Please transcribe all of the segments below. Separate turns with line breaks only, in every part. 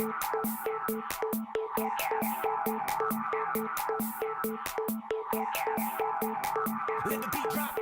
Let the beat drop.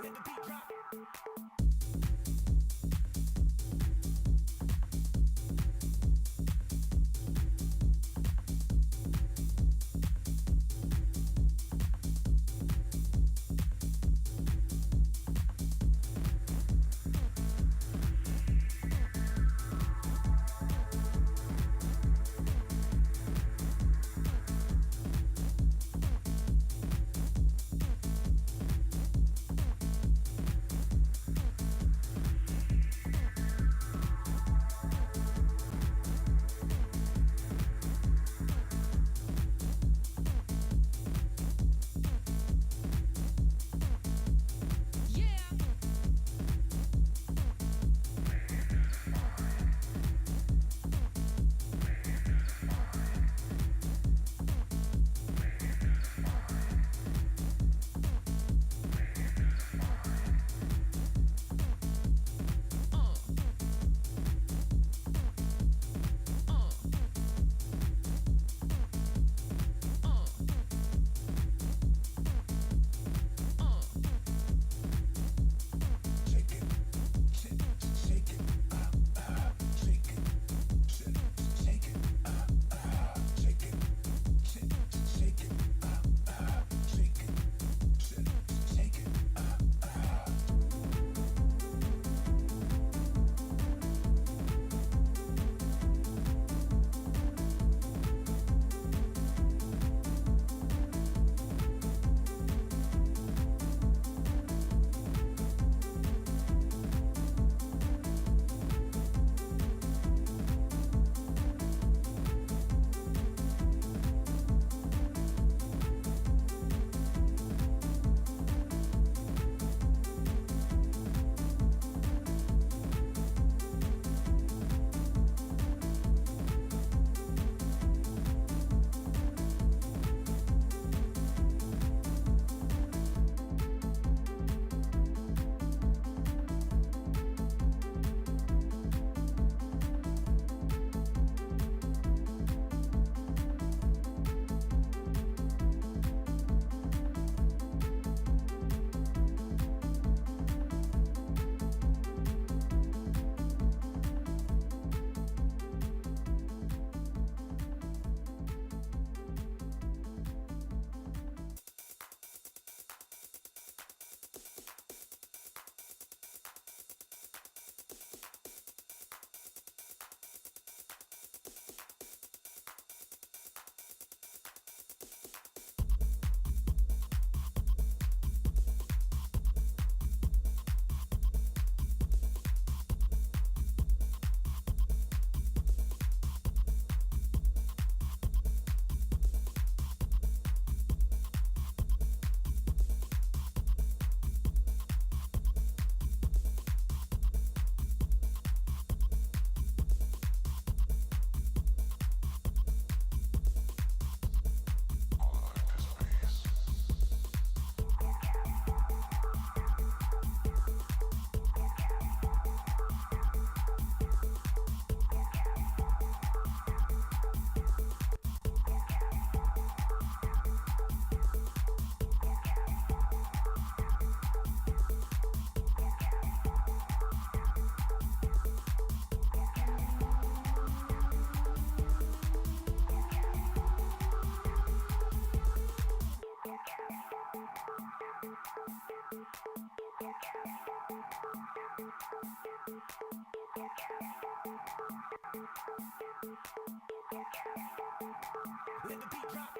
Let the beat drop. Let the beat drop.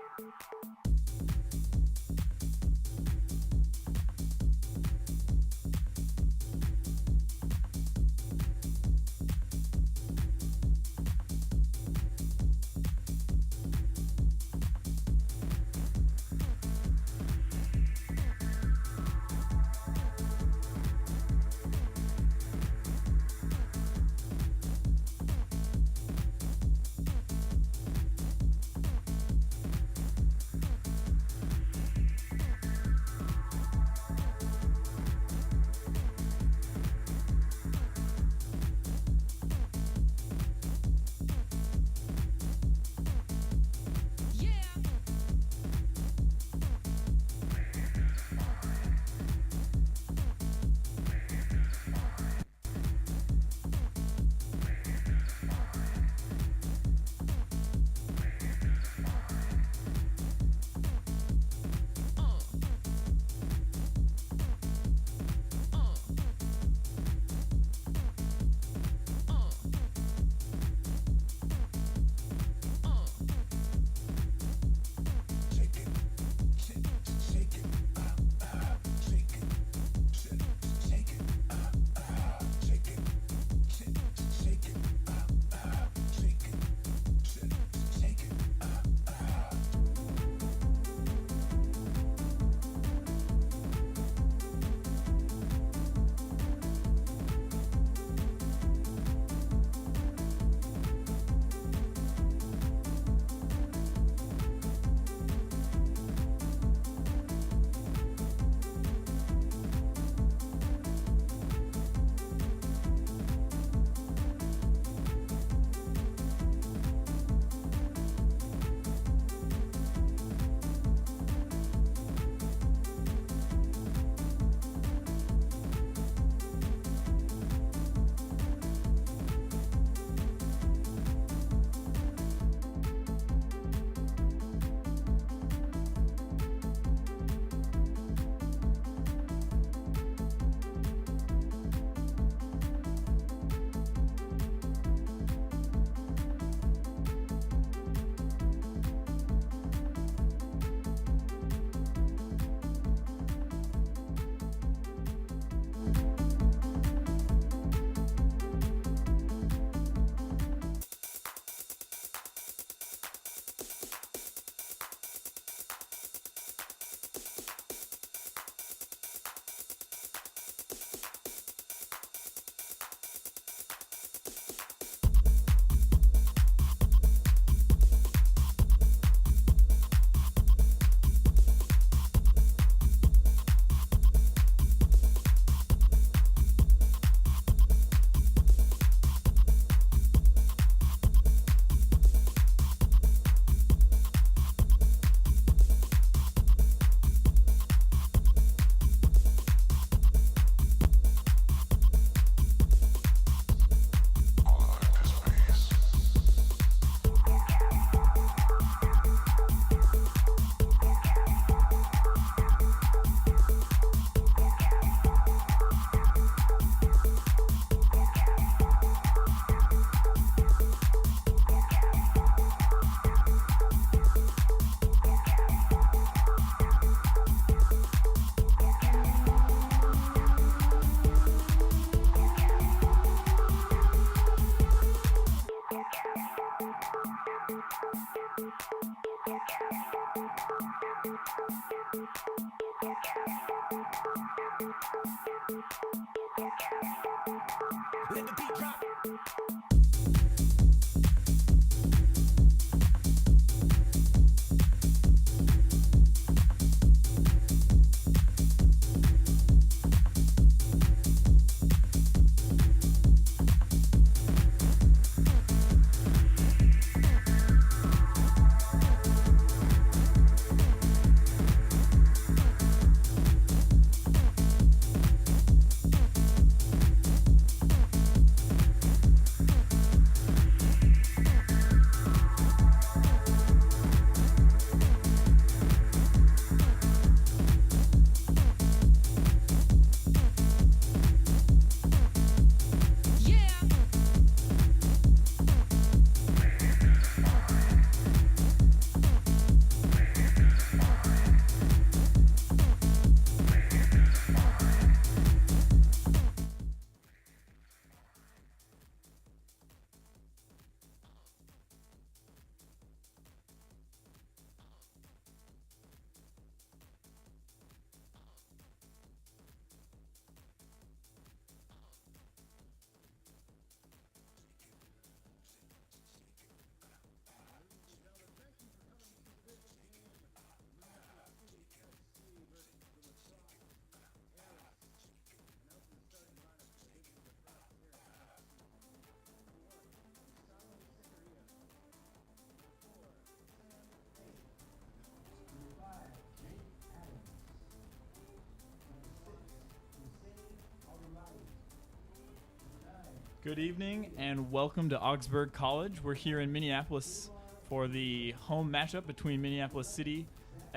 Good evening and welcome to Augsburg College. We're here in Minneapolis for the home matchup between Minneapolis City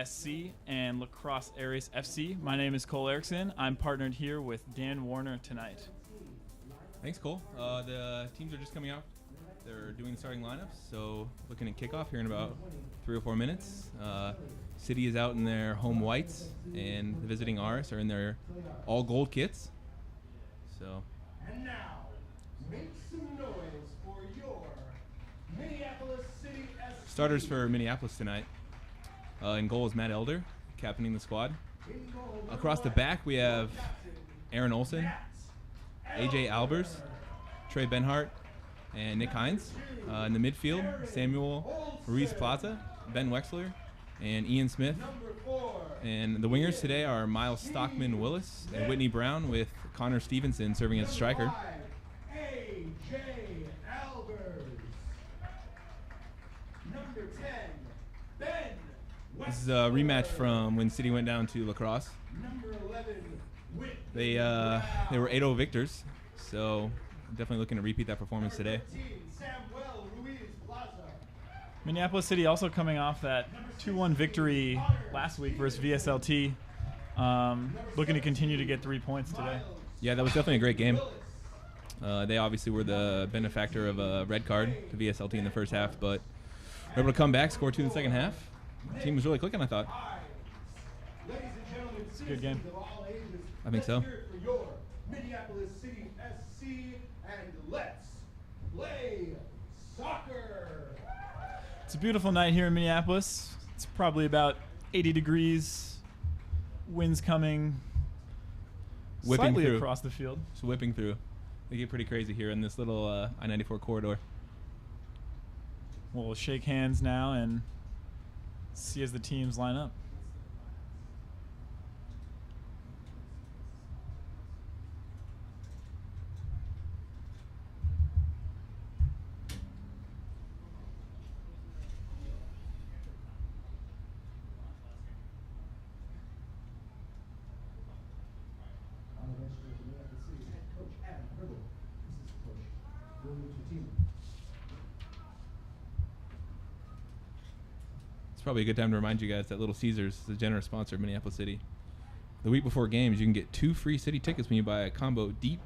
SC and Crosse Aris FC. My name is Cole Erickson. I'm partnered here with Dan Warner tonight.
Thanks, Cole. The teams are just coming out. They're doing starting lineups, so looking at kickoff here in about 3 or 4 minutes. City is out in their home whites, and the visiting Aris are in their all gold kits. So.
And now, make some noise for your Minneapolis City SC.
Starters for Minneapolis tonight. In goal is Matt Elder, captaining the squad. Across the back, we have Aaron Olson, AJ Albers, Trey Benhart, and Nick Hines. In the midfield, Samuel Ruiz Plaza, Ben Wexler, and Ian Smith. And the wingers today are Miles Stockman-Willis and Whitney Brown, with Connor Stevenson serving as striker.
AJ Albers. Number 10, Ben Wexler.
This is a rematch from when City went down to La Crosse.
Number 11, Whitney
They were 8-0 victors, so definitely looking to repeat that performance today.
13, Samuel Ruiz Plaza.
Minneapolis City also coming off that 2-1 victory last week versus VSLT. Looking to continue to get 3 points today.
Yeah, that was definitely a great game. They obviously were the benefactor of a red card to VSLT in the first half, but were able to come back, score 2 in the second half. The team was really clicking, I thought.
Ladies and gentlemen,
It's a good game.
citizens of all ages,
I think so.
let's hear it for your Minneapolis City SC, and let's play soccer.
It's a beautiful night here in Minneapolis. It's probably about 80 degrees. Winds coming
Whipping
slightly
through.
across the field.
Just whipping through. They get pretty crazy here in this little I-94 corridor.
We'll shake hands now and see as the teams line up.
On the bench for Minneapolis City's head coach, Adam Hurdle. Assistant coach, William Tutima.
It's probably a good time to remind you guys that Little Caesars is a generous sponsor of Minneapolis City. The week before games, you can get 2 free City tickets when you buy a combo deep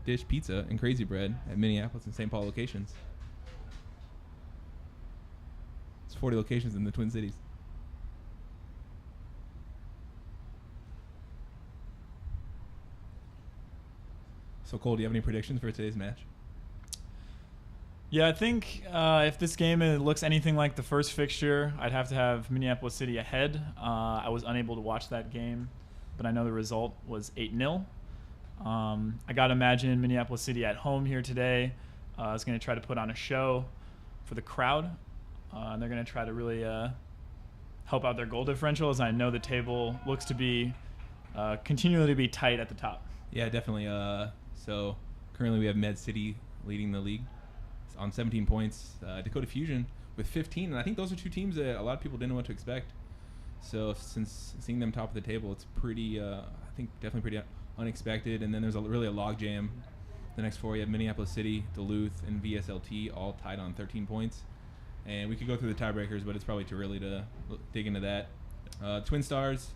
dish pizza and crazy bread at Minneapolis and St. Paul locations. It's 40 locations in the Twin Cities. So, Cole, do you have any predictions for today's match?
Yeah, I think if this game looks anything like the first fixture, I'd have to have Minneapolis City ahead. I was unable to watch that game, but I know the result was 8-0. I got to imagine Minneapolis City at home here today is going to try to put on a show for the crowd. And they're going to try to really help out their goal differential, as I know the table looks to be continually to be tight at the top.
Yeah, definitely. So currently we have Med City leading the league on 17 points. Dakota Fusion with 15, and I think those are 2 teams that a lot of people didn't know what to expect. So since seeing them top of the table, it's pretty, I think definitely pretty unexpected. And then there's really a log jam. The next 4, you have Minneapolis City, Duluth, and VSLT all tied on 13 points. And we could go through the tiebreakers, but it's probably too early to dig into that. Twin Stars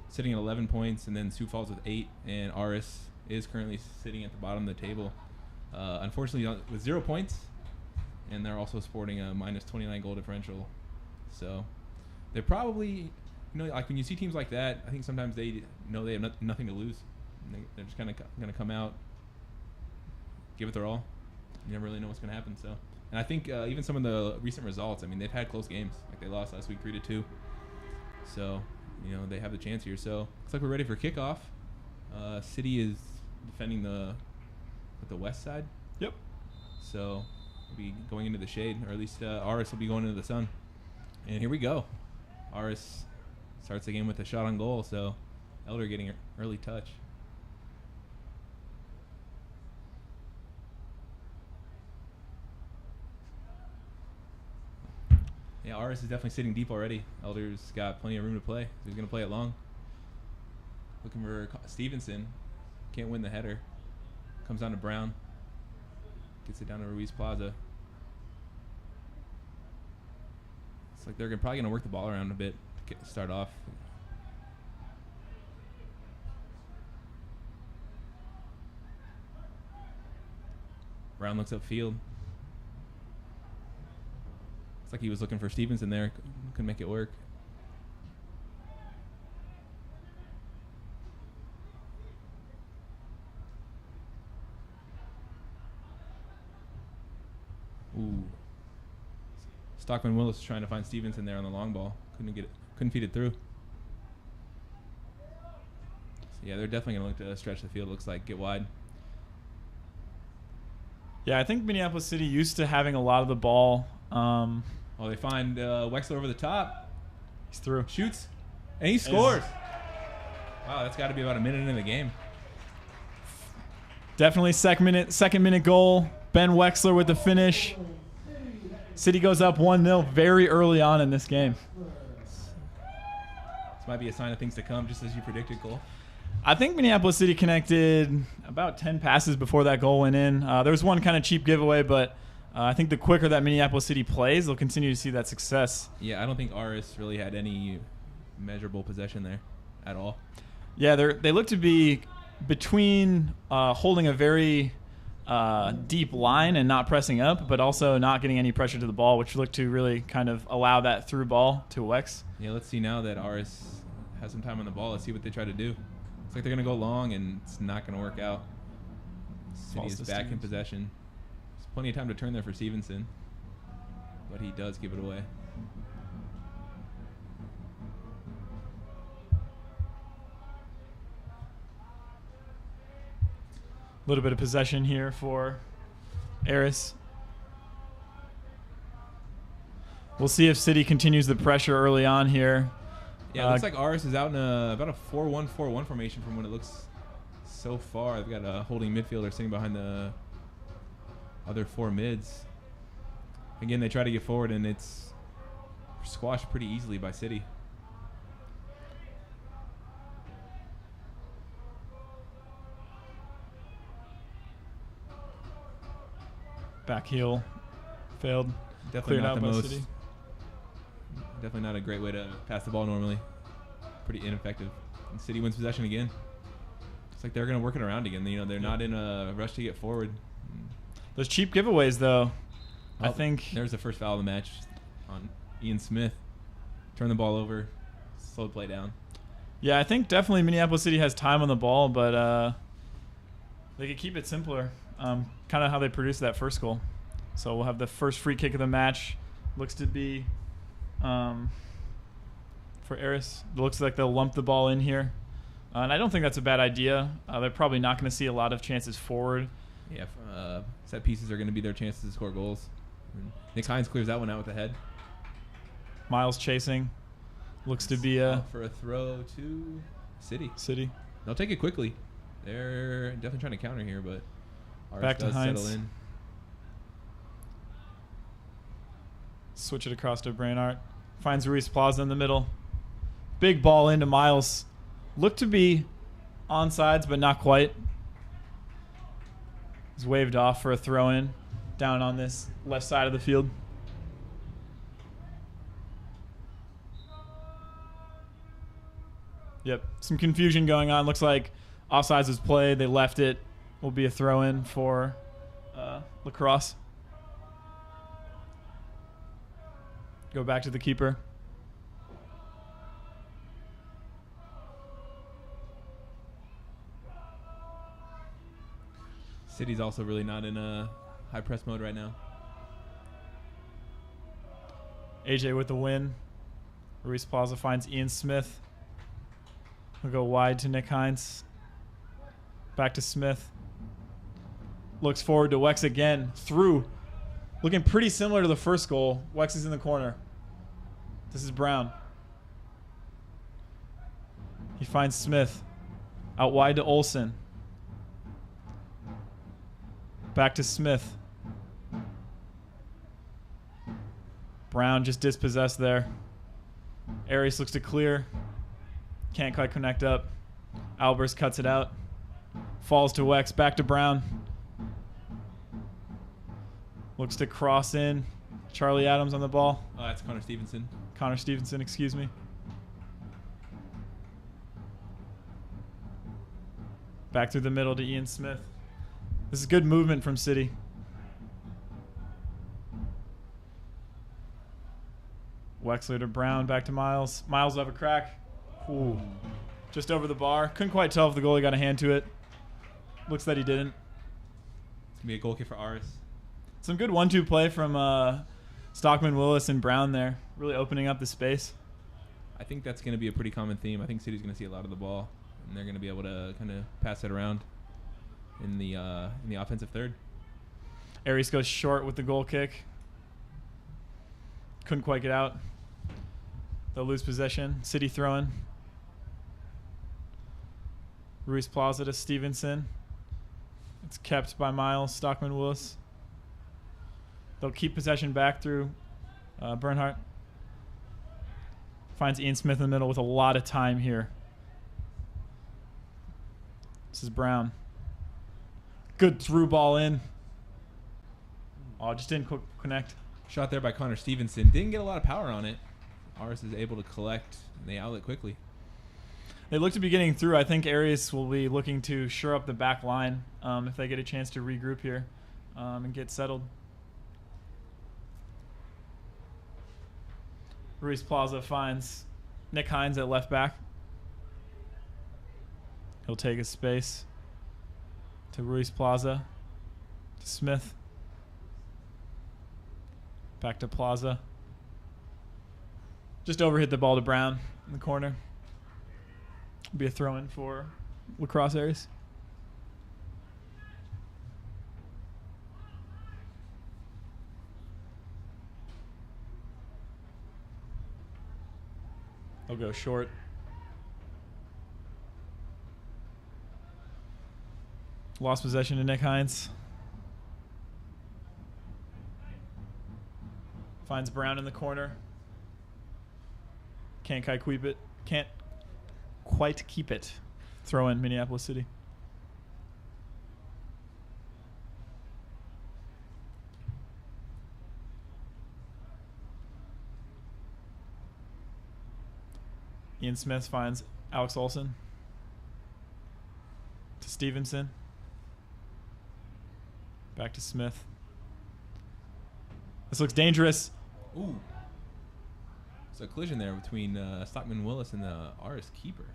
sitting at 11 points, and then Sioux Falls with 8, and Aris is currently sitting at the bottom of the table. Unfortunately, with 0 points, and they're also sporting a minus 29 goal differential. So they're probably, like when you see teams like that, I think sometimes they know they have nothing to lose. And they're just kind of going to come out, give it their all. You never really know what's going to happen. So, and I think even some of the recent results, I mean, they've had close games. Like they lost last week 3-2. So, they have the chance here. So looks like we're ready for kickoff. City is defending the west side.
Yep.
So we'll be going into the shade, or at least Aris will be going into the sun. And here we go. Aris starts the game with a shot on goal, so Elder getting an early touch. Yeah, Aris is definitely sitting deep already. Elder's got plenty of room to play. He's going to play it long. Looking for Stevenson. Can't win the header. Comes down to Brown. Gets it down to Ruiz Plaza. It's like they're probably going to work the ball around a bit to start off. Brown looks upfield. It's like he was looking for Stevenson there. Couldn't make it work. Ooh. Stockman-Willis trying to find Stevenson there on the long ball. Couldn't feed it through. So yeah, they're definitely going to look to stretch the field. Looks like get wide.
Yeah, I think Minneapolis City used to having a lot of the ball.
Oh, they find Wexler over the top.
He's through.
Shoots. And he scores. Wow, that's got to be about a minute into the game.
Definitely second minute goal. Ben Wexler with the finish. City goes up 1-0 very early on in this game.
This might be a sign of things to come, just as you predicted, Cole.
I think Minneapolis City connected about 10 passes before that goal went in. There was one kind of cheap giveaway, but I think the quicker that Minneapolis City plays, they'll continue to see that success.
Yeah, I don't think Aris really had any measurable possession there at all.
Yeah, they look to be between holding a very deep line and not pressing up, but also not getting any pressure to the ball, which looked to really kind of allow that through ball to Wex.
Yeah, let's see now that Aris has some time on the ball. Let's see what they try to do. It's like they're going to go long, and it's not going to work out. City is back in possession. There's plenty of time to turn there for Stevenson, but he does give it away.
A little bit of possession here for Aris. We'll see if City continues the pressure early on here.
Yeah, it looks like Aris is out in about a 4-1-4-1 formation from what it looks so far. They've got a holding midfielder sitting behind the other four mids. Again, they try to get forward, and it's squashed pretty easily by City.
Back heel failed.
Definitely
Cleared
not
out
the
by
most.
City.
Definitely not a great way to pass the ball normally. Pretty ineffective. And City wins possession again. It's like they're going to work it around again. You know, they're not in a rush to get forward.
Those cheap giveaways, though,
Oh,
I think.
There's the first foul of the match on Ian Smith. Turn the ball over. Slow the play down.
Yeah, I think definitely Minneapolis City has time on the ball, but they could keep it simpler. Kind of how they produced that first goal. So we'll have the first free kick of the match. Looks to be for Aris. It looks like they'll lump the ball in here. And I don't think that's a bad idea. They're probably not going to see a lot of chances forward.
Yeah, set pieces are going to be their chances to score goals. And Nick Hines clears that one out with the head.
Miles chasing. Looks to be
for a throw to City. They'll take it quickly. They're definitely trying to counter here, but Aris
Back to
does
Hines.
settle in.
Switch it across to Brainart. Finds Ruiz Plaza in the middle. Big ball into Miles. Looked to be onside, but not quite. He's waved off for a throw-in down on this left side of the field. Yep, some confusion going on. Looks like offsides was played. They left it. Will be a throw-in for Lacrosse. Go back to the keeper.
City's also really not in a high press mode right now.
AJ with the win. Ruiz Plaza finds Ian Smith. We'll go wide to Nick Hines. Back to Smith. Looks forward to Wex again. Through. Looking pretty similar to the first goal. Wex is in the corner. This is Brown. He finds Smith. Out wide to Olsen. Back to Smith. Brown just dispossessed there. Aris looks to clear. Can't quite connect up. Albers cuts it out. Falls to Wex. Back to Brown. Looks to cross in. Charlie Adams on the ball.
Oh, that's Connor Stevenson.
Connor Stevenson, excuse me. Back through the middle to Ian Smith. This is good movement from City. Wexler to Brown, back to Miles. Miles will have a crack. Ooh. Just over the bar. Couldn't quite tell if the goalie got a hand to it. Looks that he didn't.
It's going to be a goal kick for Aris.
Some good 1-2 play from Stockman-Willis and Brown there. Really opening up the space.
I think that's going to be a pretty common theme. I think City's going to see a lot of the ball, and they're going to be able to kind of pass it around in the offensive third.
Aris goes short with the goal kick. Couldn't quite get out. They'll lose possession. City throwing. Ruiz Plaza to Stevenson. It's kept by Miles Stockman-Willis. They'll keep possession back through Bernhardt. Finds Ian Smith in the middle with a lot of time here. This is Brown. Good through ball in. Oh, just didn't connect.
Shot there by Connor Stevenson. Didn't get a lot of power on it. Aris is able to collect the outlet quickly.
They look to be getting through. I think Aries will be looking to shore up the back line if they get a chance to regroup here and get settled. Ruiz Plaza finds Nick Hines at left back. He'll take his space to Ruiz Plaza, to Smith. Back to Plaza. Just overhit the ball to Brown in the corner. Be a throw-in for Crosse Aris. He'll go short. Lost possession to Nick Hines. Finds Brown in the corner. Can't quite keep it. Throw in Minneapolis City. Ian Smith finds Alex Olson to Stevenson. Back to Smith. This looks dangerous.
Ooh. There's a collision there between Stockman-Willis and the Aris keeper.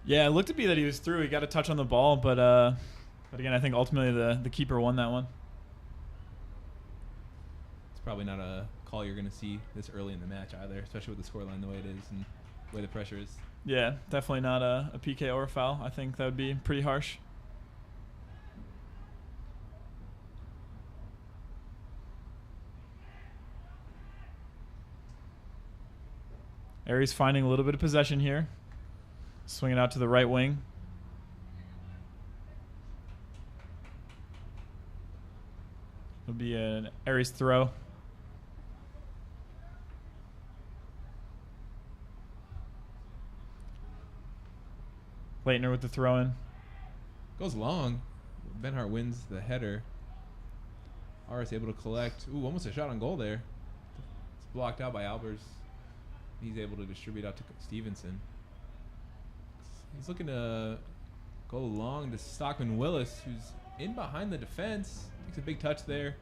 Yeah, it looked to be that he was through. He got a touch on the ball, but again, I think ultimately the keeper won that one.
It's probably not a call you're going to see this early in the match either, especially with the scoreline the way it is and the way the pressure is.
Yeah, definitely not a PK or a foul. I think that would be pretty harsh. Aries finding a little bit of possession here. Swinging out to the right wing. It'll be an Aries throw. Leitner with the throw in.
Goes long. Benhart wins the header. Aris able to collect. Ooh, almost a shot on goal there. It's blocked out by Albers. He's able to distribute out to Stevenson. He's looking to go long to Stockman-Willis, who's in behind the defense. Takes a big touch there.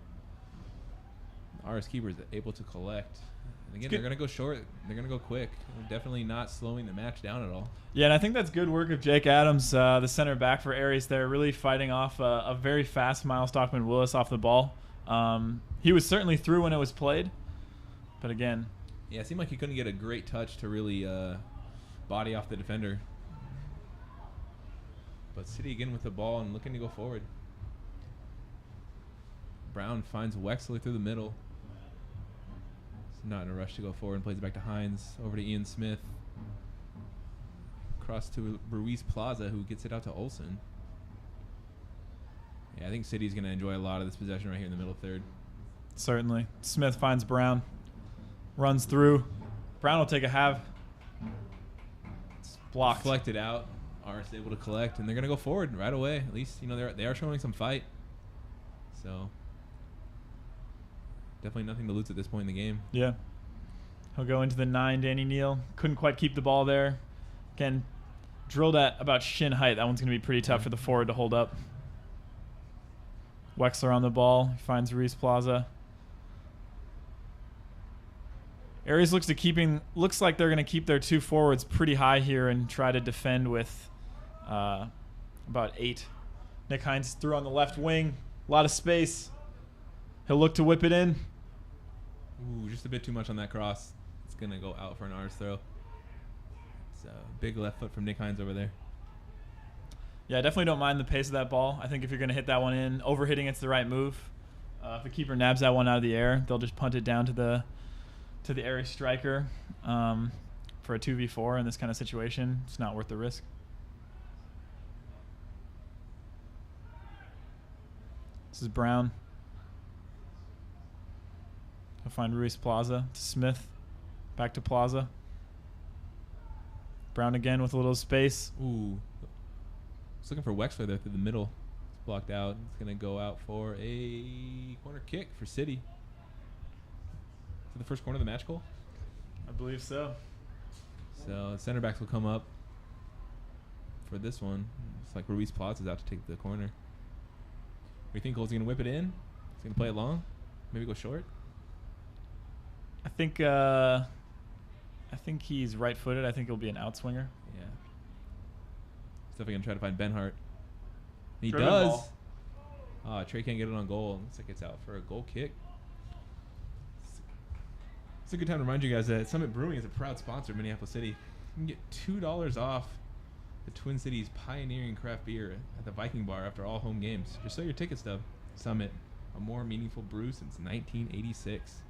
Aris keeper is able to collect. And again, they're going to go short. They're going to go quick. They're definitely not slowing the match down at all.
Yeah, and I think that's good work of Jake Adams, the center back for Aries there, really fighting off a very fast Miles Stockman-Willis off the ball. He was certainly through when it was played, but again.
Yeah, it seemed like he couldn't get a great touch to really body off the defender. But City again with the ball and looking to go forward. Brown finds Wexler through the middle. He's not in a rush to go forward and plays it back to Hines. Over to Ian Smith. Across to Ruiz Plaza, who gets it out to Olson. Yeah, I think City's going to enjoy a lot of this possession right here in the middle third.
Certainly. Smith finds Brown. Runs through. Brown will take a halve. It's blocked.
Deflected out. Aris able to collect, and they're going to go forward right away. At least, you know, they are showing some fight. So definitely nothing to lose at this point in the game.
Yeah. He'll go into the 9, Danny Neal. Couldn't quite keep the ball there. Again, drilled at about shin height. That one's going to be pretty tough for the forward to hold up. Wexler on the ball. He finds Ruiz Plaza. Aris looks like they're going to keep their 2 forwards pretty high here and try to defend with about 8. Nick Hines threw on the left wing. A lot of space. He'll look to whip it in.
Ooh, just a bit too much on that cross. It's going to go out for an Aris throw. It's a big left foot from Nick Hines over there.
Yeah, I definitely don't mind the pace of that ball. I think if you're going to hit that one in, overhitting it's the right move. If the keeper nabs that one out of the air, they'll just punt it down to the Aris striker for a 2v4 in this kind of situation. It's not worth the risk. This is Brown. He'll find Ruiz Plaza to Smith. Back to Plaza. Brown again with a little space.
Ooh. Just looking for Wexler there through the middle. It's blocked out. It's going to go out for a corner kick for City. For the first corner of the match goal?
I believe so.
So center backs will come up for this one. It's like Ruiz Plaza is out to take the corner. What do you think? Gold's going to whip it in? He's going to play it long? Maybe go short?
I think he's right-footed. I think he'll be an outswinger.
Yeah. He's definitely going to try to find Benhart. He
Driven
does.
ball.
Trey can't get it on goal. Looks like it's out for a goal kick. It's a good time to remind you guys that Summit Brewing is a proud sponsor of Minneapolis City. You can get $2 off the Twin Cities pioneering craft beer at the Viking Bar after all home games. Just show your ticket stub. Summit, a more meaningful brew since 1986.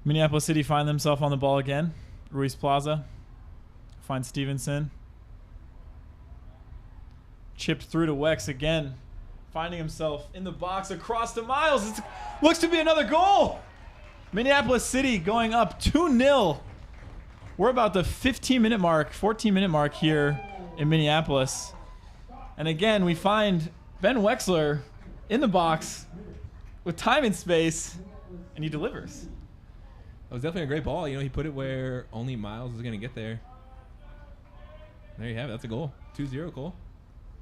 Minneapolis City find themselves on the ball again. Ruiz Plaza finds Stevenson. Chipped through to Wex again. Finding himself in the box across to Miles. It looks to be another goal. Minneapolis City going up 2-0. We're about the 15-minute mark, 14-minute mark here in Minneapolis. And again, we find Ben Wexler in the box with time and space, and he delivers.
That was definitely a great ball. You know, he put it where only Miles was going to get there. There you have it. That's a goal. 2-0 goal.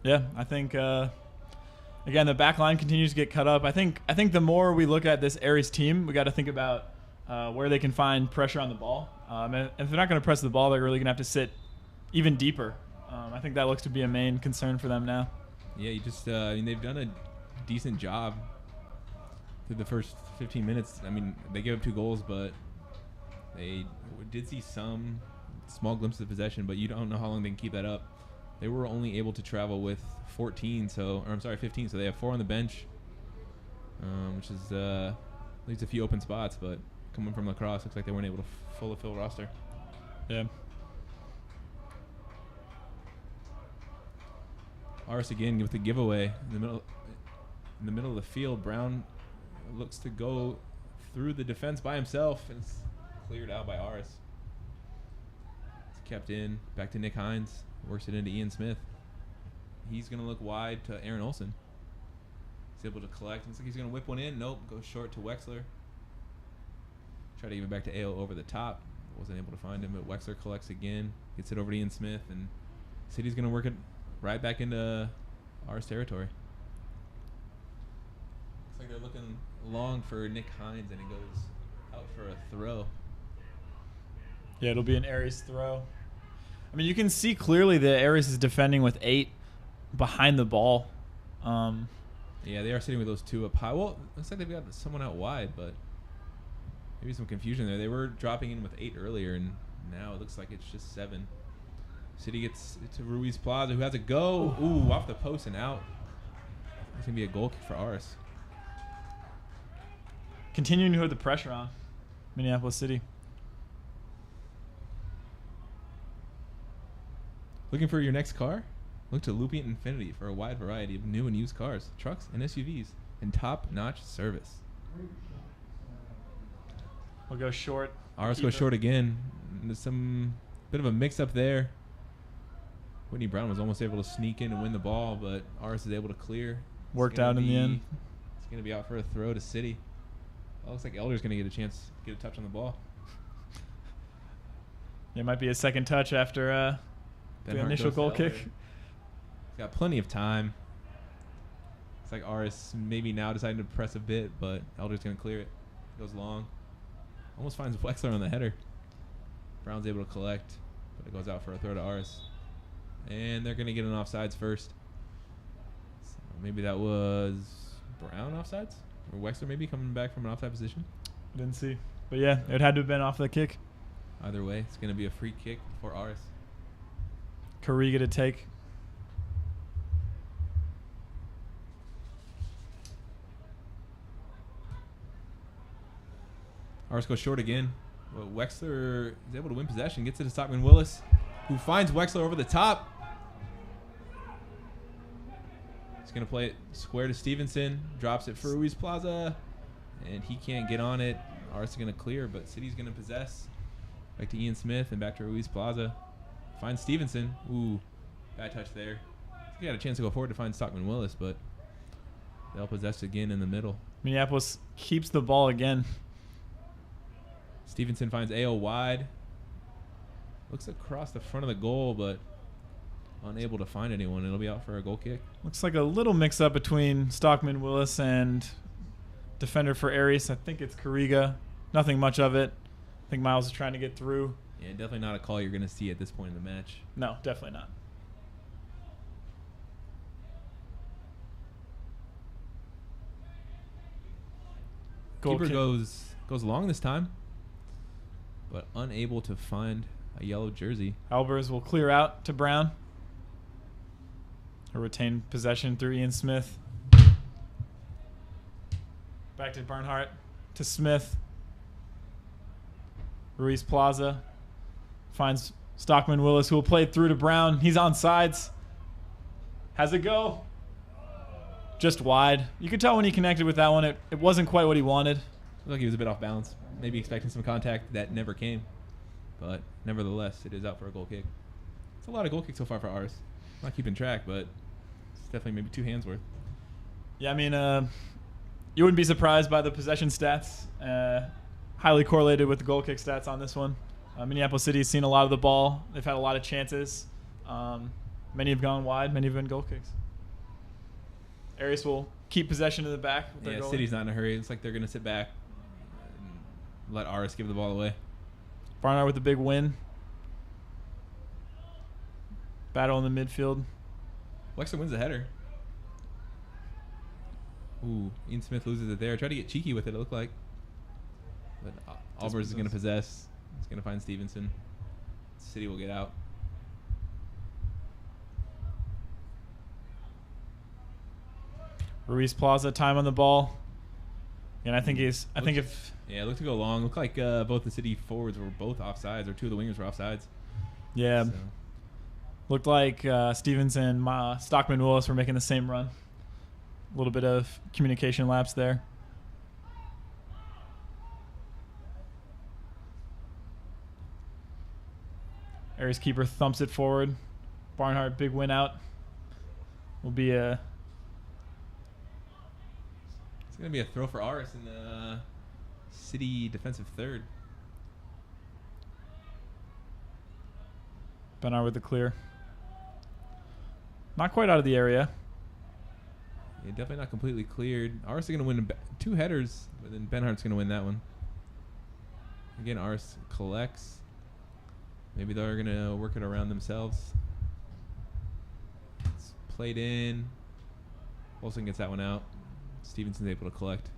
Yeah, I think, again, the back line continues to get cut up. I think the more we look at this Aries team, we got to think about where they can find pressure on the ball. And if they're not going to press the ball, they're really going to have to sit even deeper. I think that looks to be a main concern for them now.
Yeah, you just, I mean, they've done a decent job through the first 15 minutes. I mean, they gave up 2 goals, but they did see some small glimpses of possession, but you don't know how long they can keep that up. They were only able to travel with 15, so they have 4 on the bench, which is leaves a few open spots, but coming from lacrosse, looks like they weren't able to fully fill roster.
Yeah.
Aris again with the giveaway in the middle of the field. Brown looks to go through the defense by himself, and it's cleared out by Aris. It's kept in, back to Nick Hines. Works it into Ian Smith. He's going to look wide to Aaron Olson. He's able to collect. Looks like he's going to whip one in. Nope. Goes short to Wexler. Try to give it back to AO over the top. Wasn't able to find him, but Wexler collects again. Gets it over to Ian Smith, and City's going to work it right back into Aris territory. Looks like they're looking long for Nick Hines, and it goes out for a throw.
Yeah, it'll be an Aries throw. I mean, you can see clearly that Aris is defending with 8 behind the ball.
Yeah, they are sitting with those 2 up high. Well, looks like they've got someone out wide, but maybe some confusion there. They were dropping in with 8 earlier, and now it looks like it's just 7. City gets it to Ruiz Plaza, who has a go. Ooh, off the post and out. It's going to be a goal kick for Aris.
Continuing to put the pressure on Minneapolis City.
Looking for your next car? Look to Lupient Infinity for a wide variety of new and used cars, trucks, and SUVs, and top-notch service.
We'll go short.
Aris goes short again. There's some bit of a mix-up there. Whitney Brown was almost able to sneak in and win the ball, but Aris is able to clear.
Worked out in the end.
It's going to be out for a throw to City. Well, looks like Elder's going to get a chance to get a touch on the ball.
It might be a second touch after the initial goal kick.
He's got plenty of time. It's like Aris maybe now deciding to press a bit, but Elder's going to clear it. Goes long. Almost finds Wexler on the header. Brown's able to collect, but it goes out for a throw to Aris. And they're going to get an offsides first. So maybe that was Brown offsides? Or Wexler maybe coming back from an offside position?
Didn't see. But yeah, it had to have been off the kick.
Either way, it's going to be a free kick for Aris.
Kariga to take.
Aris goes short again. But Wexler is able to win possession. Gets it to Stockman-Willis, who finds Wexler over the top. He's going to play it square to Stevenson. Drops it for Ruiz Plaza. And he can't get on it. Aris is going to clear, but City's going to possess. Back to Ian Smith and back to Ruiz Plaza. Finds Stevenson. Ooh, bad touch there. He got a chance to go forward to find Stockman-Willis, but they'll possess again in the middle.
Minneapolis keeps the ball again.
Stevenson finds AO wide. Looks across the front of the goal, but unable to find anyone. It'll be out for a goal kick.
Looks like a little mix-up between Stockman-Willis and defender for Aris. I think it's Kariga. Nothing much of it. I think Miles is trying to get through.
Yeah, definitely not a call you're going to see at this point in the match.
No, definitely not.
Keeper goes long this time, but unable to find a yellow jersey.
Albers will clear out to Brown. A retained possession through Ian Smith. Back to Barnhart. To Smith. Ruiz Plaza finds Stockman-Willis, who will play it through to Brown. He's on sides. Has it go? Just wide. You could tell when he connected with that one, it wasn't quite what he wanted.
Looked like he was a bit off balance. Maybe expecting some contact that never came. But nevertheless, it is out for a goal kick. It's a lot of goal kicks so far for Aris. I'm not keeping track, but it's definitely maybe 2 hands worth.
Yeah, I mean, you wouldn't be surprised by the possession stats. Highly correlated with the goal kick stats on this one. Minneapolis City has seen a lot of the ball. They've had a lot of chances. Many have gone wide. Many have been goal kicks. Aris will keep possession in the back. With their goalie.
City's not in a hurry. It looks like they're going to sit back and let Aris give the ball away.
Barnard with a big win. Battle in the midfield.
Wexler wins the header. Ooh, Ian Smith loses it there. Tried to get cheeky with it looked like. But Albers is going to possess. He's going to find Stevenson. City will get out.
Ruiz Plaza, time on the ball. And I think
it looked to go long. Looked like both the City forwards were both offsides, or 2 of the wingers were offsides.
Yeah. So. Looked like Stevenson and Stockman-Willis were making the same run. A little bit of communication lapse there. Aris keeper thumps it forward. Barnhart, big win out. Will be a...
It's going to be a throw for Aris in the City defensive third.
Barnhart with the clear. Not quite out of the area.
Yeah, definitely not completely cleared. Aris is going to win 2 headers, but then Benhart's going to win that one. Again, Aris collects. Maybe they're going to work it around themselves. It's played in. Olsen gets that one out. Stevenson's able to collect.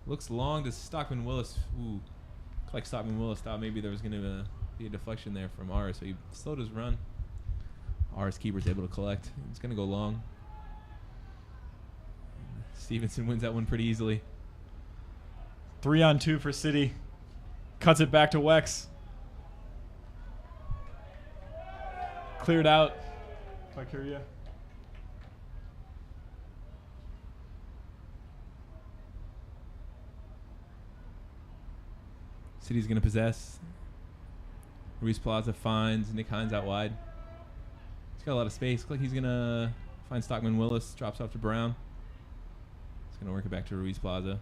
Looks long to Stockman-Willis. Ooh. Like Stockman-Willis thought maybe there was going to be a deflection there from Aris, so he slowed his run. Aris keeper's able to collect. It's going to go long. Stevenson wins that one pretty easily.
3-on-2 for City. Cuts it back to Wex. Cleared out by Curia.
City's going to possess. Ruiz Plaza finds Nick Hines out wide. He's got a lot of space. Looks like he's going to Finds Stockman-Willis. Drops off to Brown. He's going to work it back to Ruiz Plaza.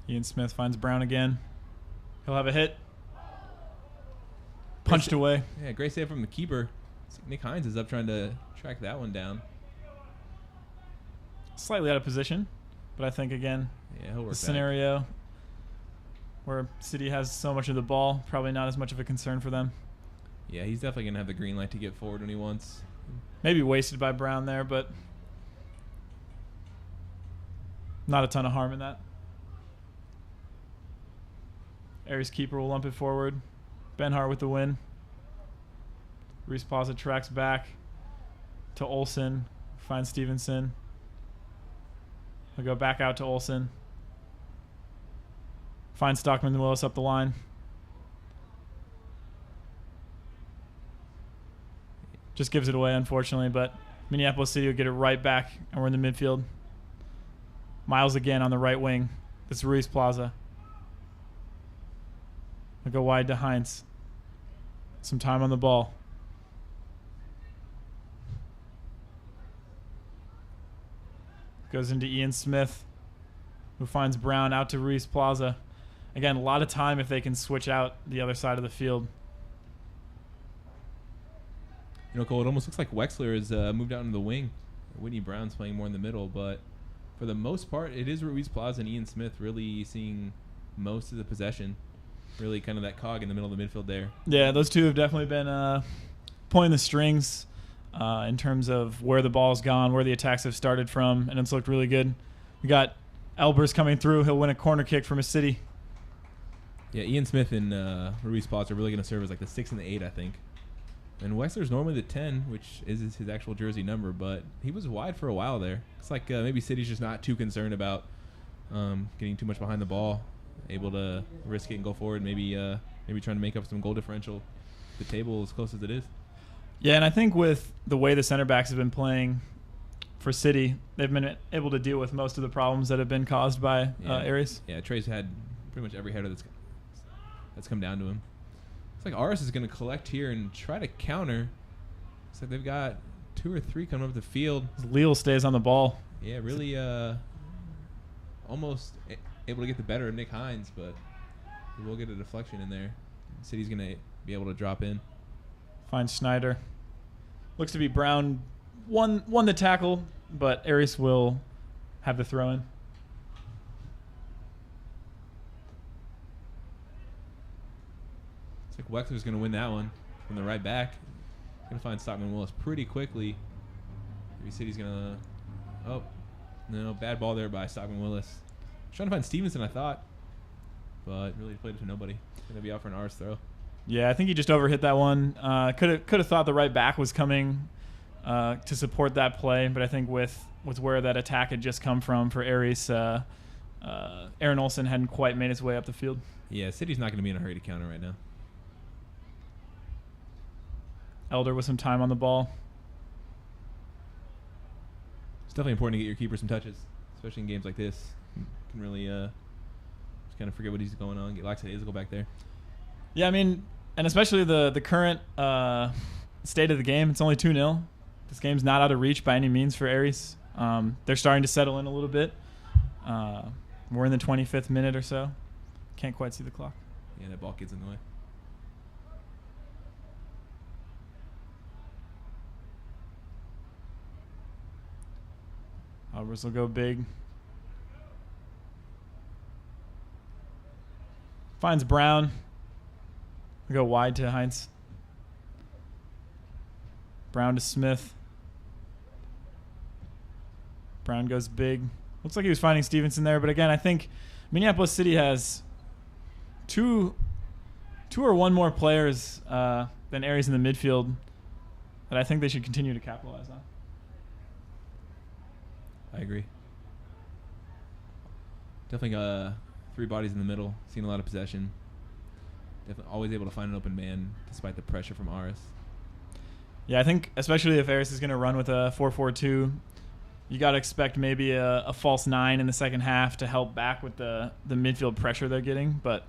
Ian Smith finds Brown again. He'll have a hit. Punched away.
Yeah, great save from the keeper. Nick Hines is up trying to track that one down.
Slightly out of position, but I think, again,
Yeah, he'll work
the
back.
scenario where City has so much of the ball, probably not as much of a concern for them.
Yeah, he's definitely going to have the green light to get forward when he wants.
Maybe wasted by Brown there, but not a ton of harm in that. Aries keeper will lump it forward. Benhart with the win. Ruiz Plaza tracks back to Olsen. Finds Stevenson. He'll go back out to Olsen. Finds Stockman-Willis up the line. Just gives it away, unfortunately, but Minneapolis City will get it right back, and we're in the midfield. Miles again on the right wing. This is Ruiz Plaza. We'll go wide to Hines. Some time on the ball. Goes into Ian Smith, who finds Brown out to Ruiz Plaza. Again, a lot of time if they can switch out the other side of the field.
You know, Cole, it almost looks like Wexler has moved out into the wing. Whitney Brown's playing more in the middle, but for the most part, it is Ruiz Plaza and Ian Smith really seeing most of the possession. Really kind of that cog in the middle of the midfield there.
Yeah, those two have definitely been pulling the strings in terms of where the ball's gone, where the attacks have started from, and it's looked really good. We got Elbers coming through. He'll win a corner kick from his city.
Yeah, Ian Smith and Ruiz Plaza are really going to serve as like the 6 and the 8, I think. And Wexler's normally the 10, which is his actual jersey number, but he was wide for a while there. It's like maybe City's just not too concerned about getting too much behind the ball, able to risk it and go forward, maybe trying to make up some goal differential. The table as close as it is.
Yeah, and I think with the way the center backs have been playing for City, they've been able to deal with most of the problems that have been caused by Aries.
Yeah, Trey's had pretty much every header that's come down to him. It's like Aris is going to collect here and try to counter. It's like they've got 2 or 3 coming up the field.
Leal stays on the ball.
Yeah, really almost able to get the better of Nick Hines, but he will get a deflection in there. City's going to be able to drop in.
Finds Schneider. Looks to be Brown won the tackle, but Aries will have the throw in.
It's like Wexler's going to win that one from the right back. Going to find Stockman-Willis pretty quickly. Maybe City's going to... Oh, no, bad ball there by Stockman-Willis. Trying to find Stevenson, I thought, but really played it to nobody. Going to be out for an Aris throw.
Yeah, I think he just overhit that one. Could have thought the right back was coming to support that play, but I think with where that attack had just come from for Aries, Aaron Olsen hadn't quite made his way up the field.
Yeah, City's not going to be in a hurry to counter right now.
Elder with some time on the ball.
It's definitely important to get your keeper some touches, especially in games like this. You can really just kind of forget what he's going on. Get lackadaisical back there.
Yeah, I mean, and especially the current state of the game. It's only 2-0. This game's not out of reach by any means for Aries. They're starting to settle in a little bit. We're in the 25th minute or so. Can't quite see the clock.
Yeah, that ball gets in the way.
Albers will go big. Finds Brown. We'll go wide to Heinz. Brown to Smith. Brown goes big. Looks like he was finding Stevenson there, but again, I think Minneapolis City has two or one more players than Aries in the midfield that I think they should continue to capitalize on.
I agree. Definitely 3 bodies in the middle. Seen a lot of possession. Definitely always able to find an open man despite the pressure from Aris.
Yeah, I think especially if Aris is going to run with a 4-4-2, you got to expect maybe a false 9 in the second half to help back with the midfield pressure they're getting. But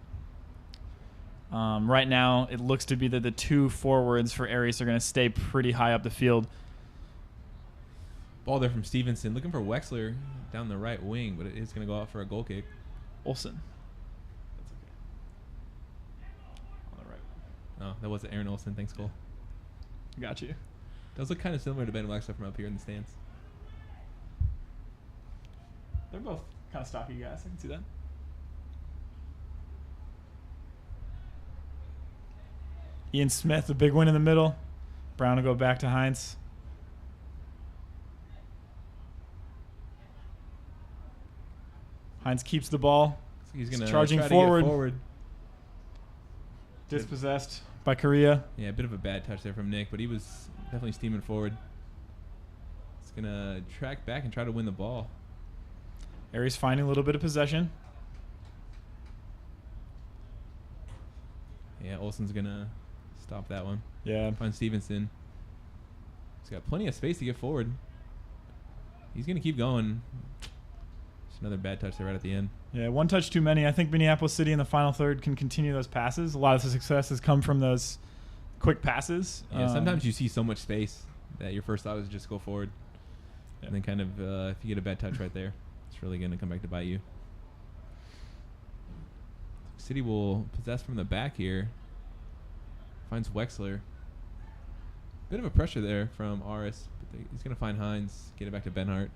Right now, it looks to be that the two forwards for Aris are going to stay pretty high up the field.
Ball there from Stevenson. Looking for Wexler down the right wing, but it is going to go out for a goal kick.
Olsen. On the right.
Oh, that wasn't Aaron Olsen. Thanks, Cole.
Got you.
Does look kind of similar to Ben Wexler from up here in the stands.
They're both kind of stocky guys. I can see that. Ian Smith, a big win in the middle. Brown will go back to Hines. Hines keeps the ball.
So he's going to
charging
try
forward.
To get forward.
Dispossessed by Correa.
Yeah, a bit of a bad touch there from Nick, but he was definitely steaming forward. He's going to track back and try to win the ball.
Aries finding a little bit of possession.
Yeah, Olsen's going to stop that one.
Yeah.
Find Stevenson. He's got plenty of space to get forward. He's going to keep going. Just another bad touch there right at the end.
Yeah, one touch too many. I think Minneapolis City in the final third can continue those passes. A lot of the success has come from those quick passes.
Yeah, sometimes you see so much space that your first thought is just go forward.
Yeah.
And then kind of, if you get a bad touch right there, it's really going to come back to bite you. City will possess from the back here. Finds Wexler. Bit of a pressure there from Aris, but he's going to find Hines, get it back to Benhart.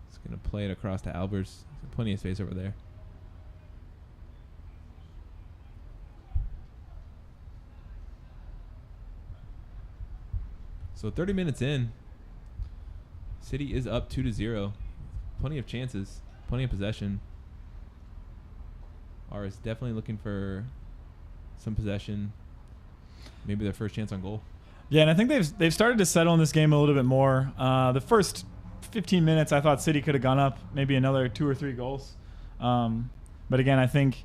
He's going to play it across to Albers. Plenty of space over there. So 30 minutes in, City is up 2-0. Plenty of chances, plenty of possession. Aris definitely looking for some possession. Maybe their first chance on goal.
Yeah, and I think they've started to settle in this game a little bit more. The first 15 minutes, I thought City could have gone up maybe another 2 or 3 goals. But again, I think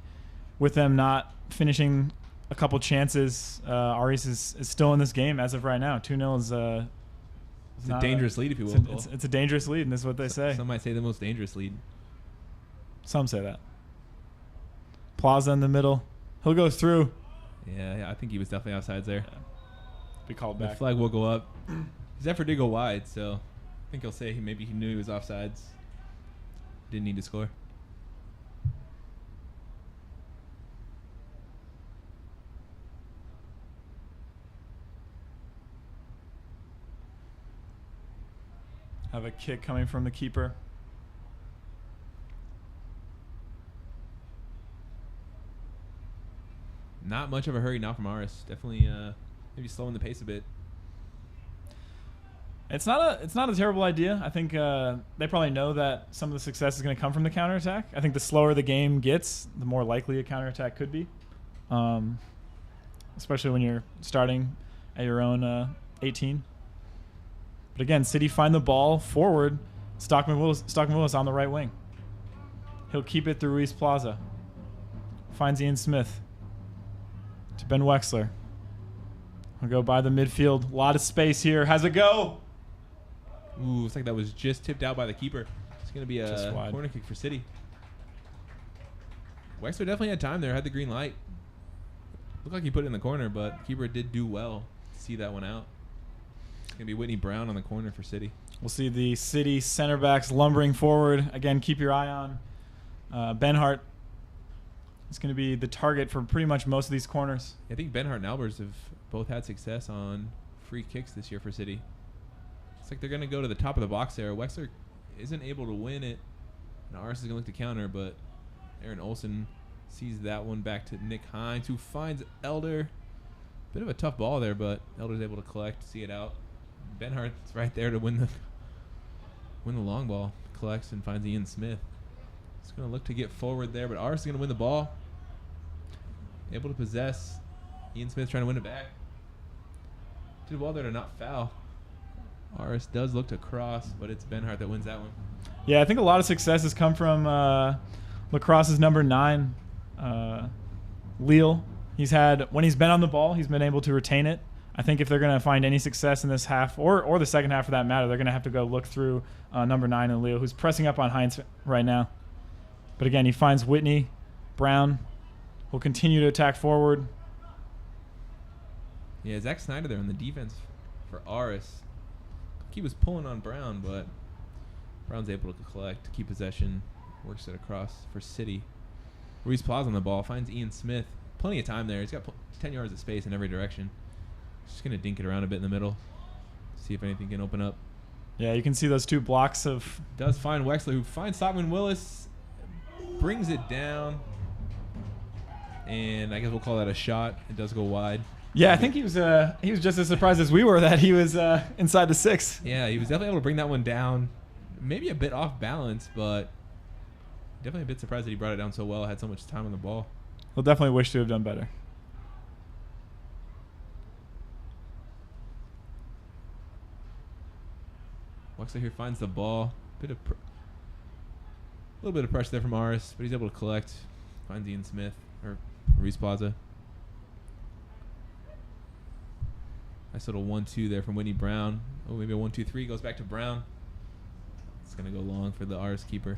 with them not finishing a couple chances, Aris is still in this game as of right now. 2-0 is
it's a dangerous lead, if you will.
It's a dangerous lead, and this is what they say.
Some might say the most dangerous lead.
Some say that. Plaza in the middle. He'll go through.
Yeah, I think he was definitely outside there.
Yeah. Be called
The
back.
flag will go up. His effort did go wide, so I think he'll say maybe he knew he was offsides. Didn't need to score.
Have a kick coming from the keeper.
Not much of a hurry now from Aris. Definitely maybe slowing the pace a bit.
It's not a terrible idea. I think they probably know that some of the success is going to come from the counterattack. I think the slower the game gets, the more likely a counterattack could be, especially when you're starting at your own 18. But again, City find the ball forward. Stockman-Willis on the right wing. He'll keep it through Ruiz Plaza. Finds Ian Smith. To Ben Wexler. He'll go by the midfield. A lot of space here. Has a go.
Ooh, looks like that was just tipped out by the keeper. It's going to be a
wide.
corner kick for City. Wexler definitely had time there. Had the green light. Looked like he put it in the corner, but keeper did do well to see that one out. It's going to be Whitney Brown on the corner for City.
We'll see the City center backs lumbering forward. Again, keep your eye on Benhart. It's going to be the target for pretty much most of these corners.
I think Benhart and Albers have both had success on free kicks this year for City. It's like they're going to go to the top of the box there. Wexler isn't able to win it. And Aris is going to look to counter, but Aaron Olsen sees that one back to Nick Hines, who finds Elder. Bit of a tough ball there, but Elder's able to collect, see it out. Benhart's right there to win the long ball. Collects and finds Ian Smith. He's going to look to get forward there, but Aris is going to win the ball. Able to possess. Ian Smith trying to win it back. Did well there to not foul. Aris does look to cross, but it's Benhart that wins that one.
Yeah, I think a lot of success has come from Lacrosse's number 9, Leal. When he's been on the ball, he's been able to retain it. I think if they're going to find any success in this half, or the second half for that matter, they're going to have to go look through number 9 and Leal, who's pressing up on Hines right now. But again, he finds Whitney Brown. will continue to attack forward.
Yeah, Zach Snyder there on the defense for Aris. He was pulling on Brown, but Brown's able to collect, keep possession, works it across for City. Ruiz Plaza on the ball, finds Ian Smith. Plenty of time there. He's got 10 yards of space in every direction. Just going to dink it around a bit in the middle, see if anything can open up.
Yeah, you can see those two blocks of...
Does find Wexler, who finds Stockman-Willis, brings it down, and I guess we'll call that a shot. It does go wide.
Yeah, I think he was just as surprised as we were that he was inside the 6.
Yeah, he was definitely able to bring that one down. Maybe a bit off balance, but definitely a bit surprised that he brought it down so well, had so much time on the ball.
He'll definitely wish to have done better.
Wexler here finds the ball. A little bit of pressure there from Aris, but he's able to collect. Finds Ian Smith, or Ruiz Plaza. Nice little 1-2 there from Whitney Brown. Oh, maybe a 1-2-3 goes back to Brown. It's going to go long for the Aris keeper.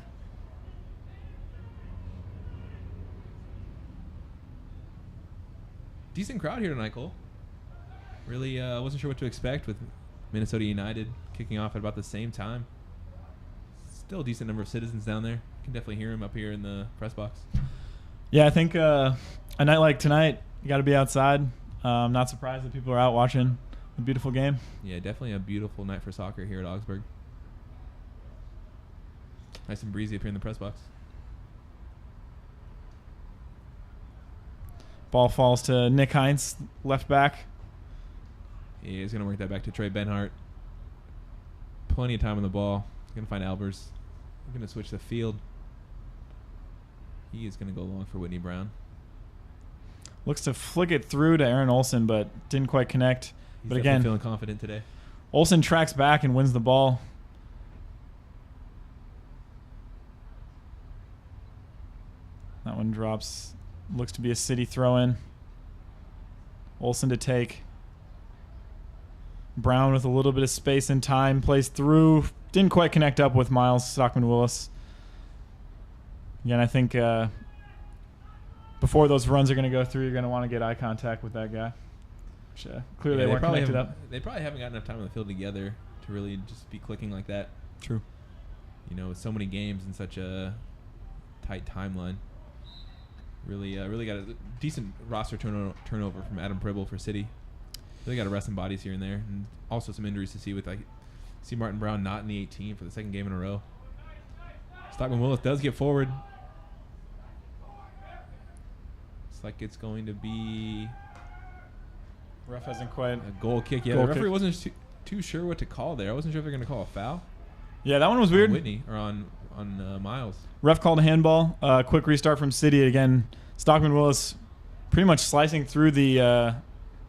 Decent crowd here tonight, Cole. Really wasn't sure what to expect with Minnesota United kicking off at about the same time. Still a decent number of citizens down there. You can definitely hear them up here in the press box.
Yeah, I think a night like tonight, you got to be outside. I'm not surprised that people are out watching a beautiful game.
Yeah, definitely a beautiful night for soccer here at Augsburg. Nice and breezy up here in the press box.
Ball falls to Nick Heinz, left back.
He's going to work that back to Trey Benhart. Plenty of time on the ball. He's going to find Albers. We're going to switch the field. He is going to go long for Whitney Brown.
Looks to flick it through to Aaron Olsen, but didn't quite connect.
He's
but again,
feeling confident today.
Olsen tracks back and wins the ball. That one drops. Looks to be a City throw-in. Olsen to take. Brown with a little bit of space and time. Plays through. Didn't quite connect up with Miles Stockman-Willis. Again, I think before those runs are going to go through, you're going to want to get eye contact with that guy. Which, clearly they weren't connected up.
They probably haven't got enough time on the field together to really just be clicking like that.
True.
You know, with so many games in such a tight timeline. Really got a decent roster turnover from Adam Pribble for City. Really got to rest some bodies here and there. And also some injuries to see with, like, see Martin Brown not in the 18 for the second game in a row. Stockman-Willis does get forward. Looks like it's going to be...
Ref hasn't quite...
a goal kick. Yeah, the referee wasn't too sure what to call there. I wasn't sure if they're going to call a foul.
Yeah, that one was weird.
On Whitney, or on Miles.
Ref called a handball. Quick restart from City. Again, Stockman-Willis pretty much slicing through the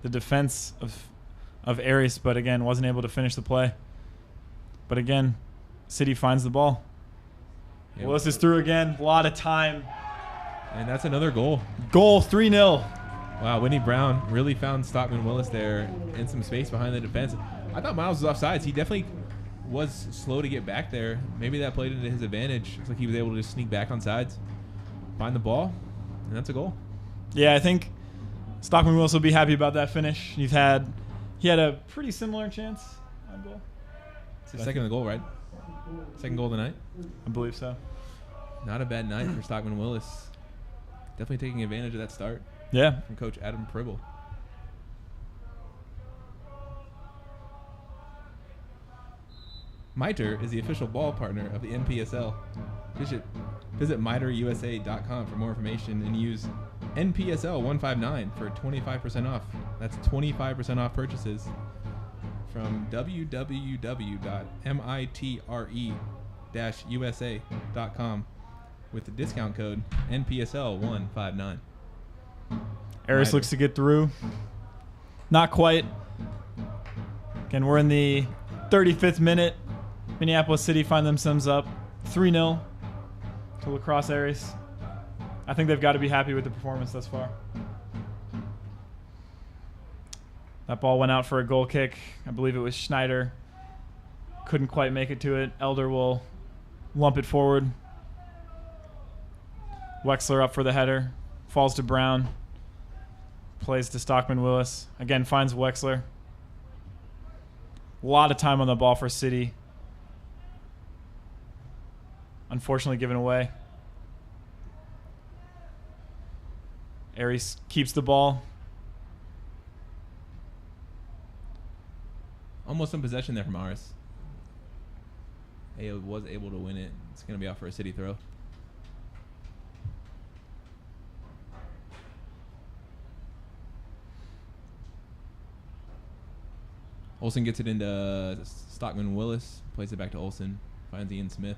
defense of Aris, but again, wasn't able to finish the play. But again, City finds the ball. Yeah, Willis is through again. A lot of time.
And that's another goal.
Goal, 3-0.
Wow, Whitney Brown really found Stockman-Willis there in some space behind the defense. I thought Miles was offsides. He definitely was slow to get back there. Maybe that played into his advantage. Looks like he was able to just sneak back on sides, find the ball, and that's a goal.
Yeah, I think Stockman-Willis will be happy about that finish. He had a pretty similar chance on goal.
It's his second goal, right? Second goal of the night?
I believe so.
Not a bad night for Stockman-Willis. Definitely taking advantage of that start.
Yeah.
From Coach Adam Pribble. Mitre is the official ball partner of the NPSL. Visit mitreusa.com for more information and use NPSL159 for 25% off. That's 25% off purchases from www.mitre-usa.com with the discount code NPSL159.
Aris looks to get through. Not quite. Again, we're in the 35th minute. Minneapolis City find themselves up 3-0 to Crosse Aris. I think they've got to be happy with the performance thus far. That ball went out for a goal kick. I believe it was Schneider. Couldn't quite make it to it. Elder will lump it forward. Wexler up for the header. falls to Brown. Plays to Stockman-Willis. Again, finds Wexler. A lot of time on the ball for City. Unfortunately given away. Aris keeps the ball.
Almost in possession there from Aris. Ayo was able to win it. It's going to be out for a City throw. Olsen gets it into Stockman-Willis. Plays it back to Olsen. Finds Ian Smith.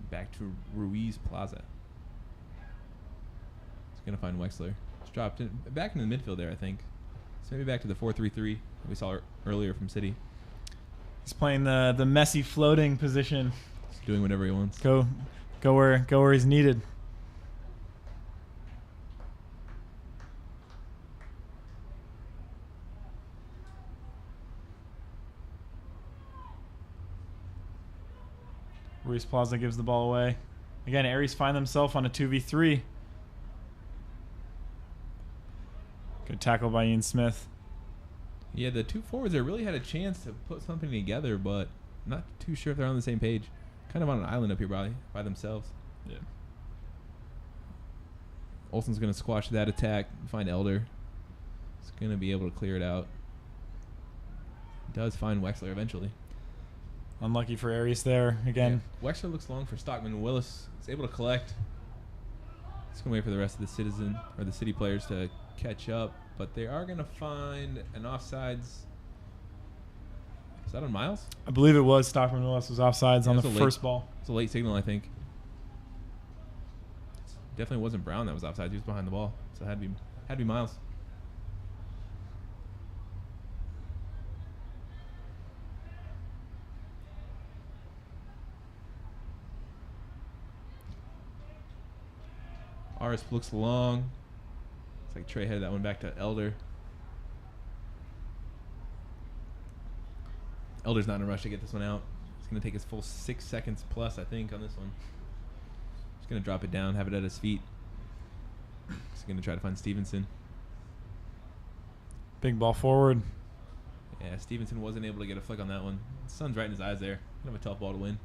Back to Ruiz Plaza. He's going to find Wexler. It's dropped in, back in the midfield there, I think. So maybe back to the 4-3-3 we saw earlier from City.
He's playing the messy floating position.
He's doing whatever he wants.
Go where he's needed. Ruiz Plaza gives the ball away. Again, Aris find themselves on a 2v3. Good tackle by Ian Smith.
Yeah, the two forwards there really had a chance to put something together, but not too sure if they're on the same page. Kind of on an island up here by themselves.
Yeah.
Olsen's going to squash that attack and find Elder. He's going to be able to clear it out. Does find Wexler eventually.
Unlucky for Aris there again.
Yeah. Wexler looks long for Stockman-Willis. He's able to collect. He's going to wait for the rest of the City players to catch up, but they are going to find an offsides. Is that on Miles?
I believe it was. Stockman-Willis was offsides on the first ball.
It's a late signal, I think. Definitely wasn't Brown that was offside. He was behind the ball, so it had to be Miles. Aris looks long. It's like Trey headed that one back to Elder. Elder's not in a rush to get this one out. He's going to take his full 6 seconds plus, I think, on this one. He's going to drop it down, have it at his feet. He's going to try to find Stevenson.
Big ball forward.
Yeah, Stevenson wasn't able to get a flick on that one. The sun's right in his eyes there. Kind of a tough ball to win.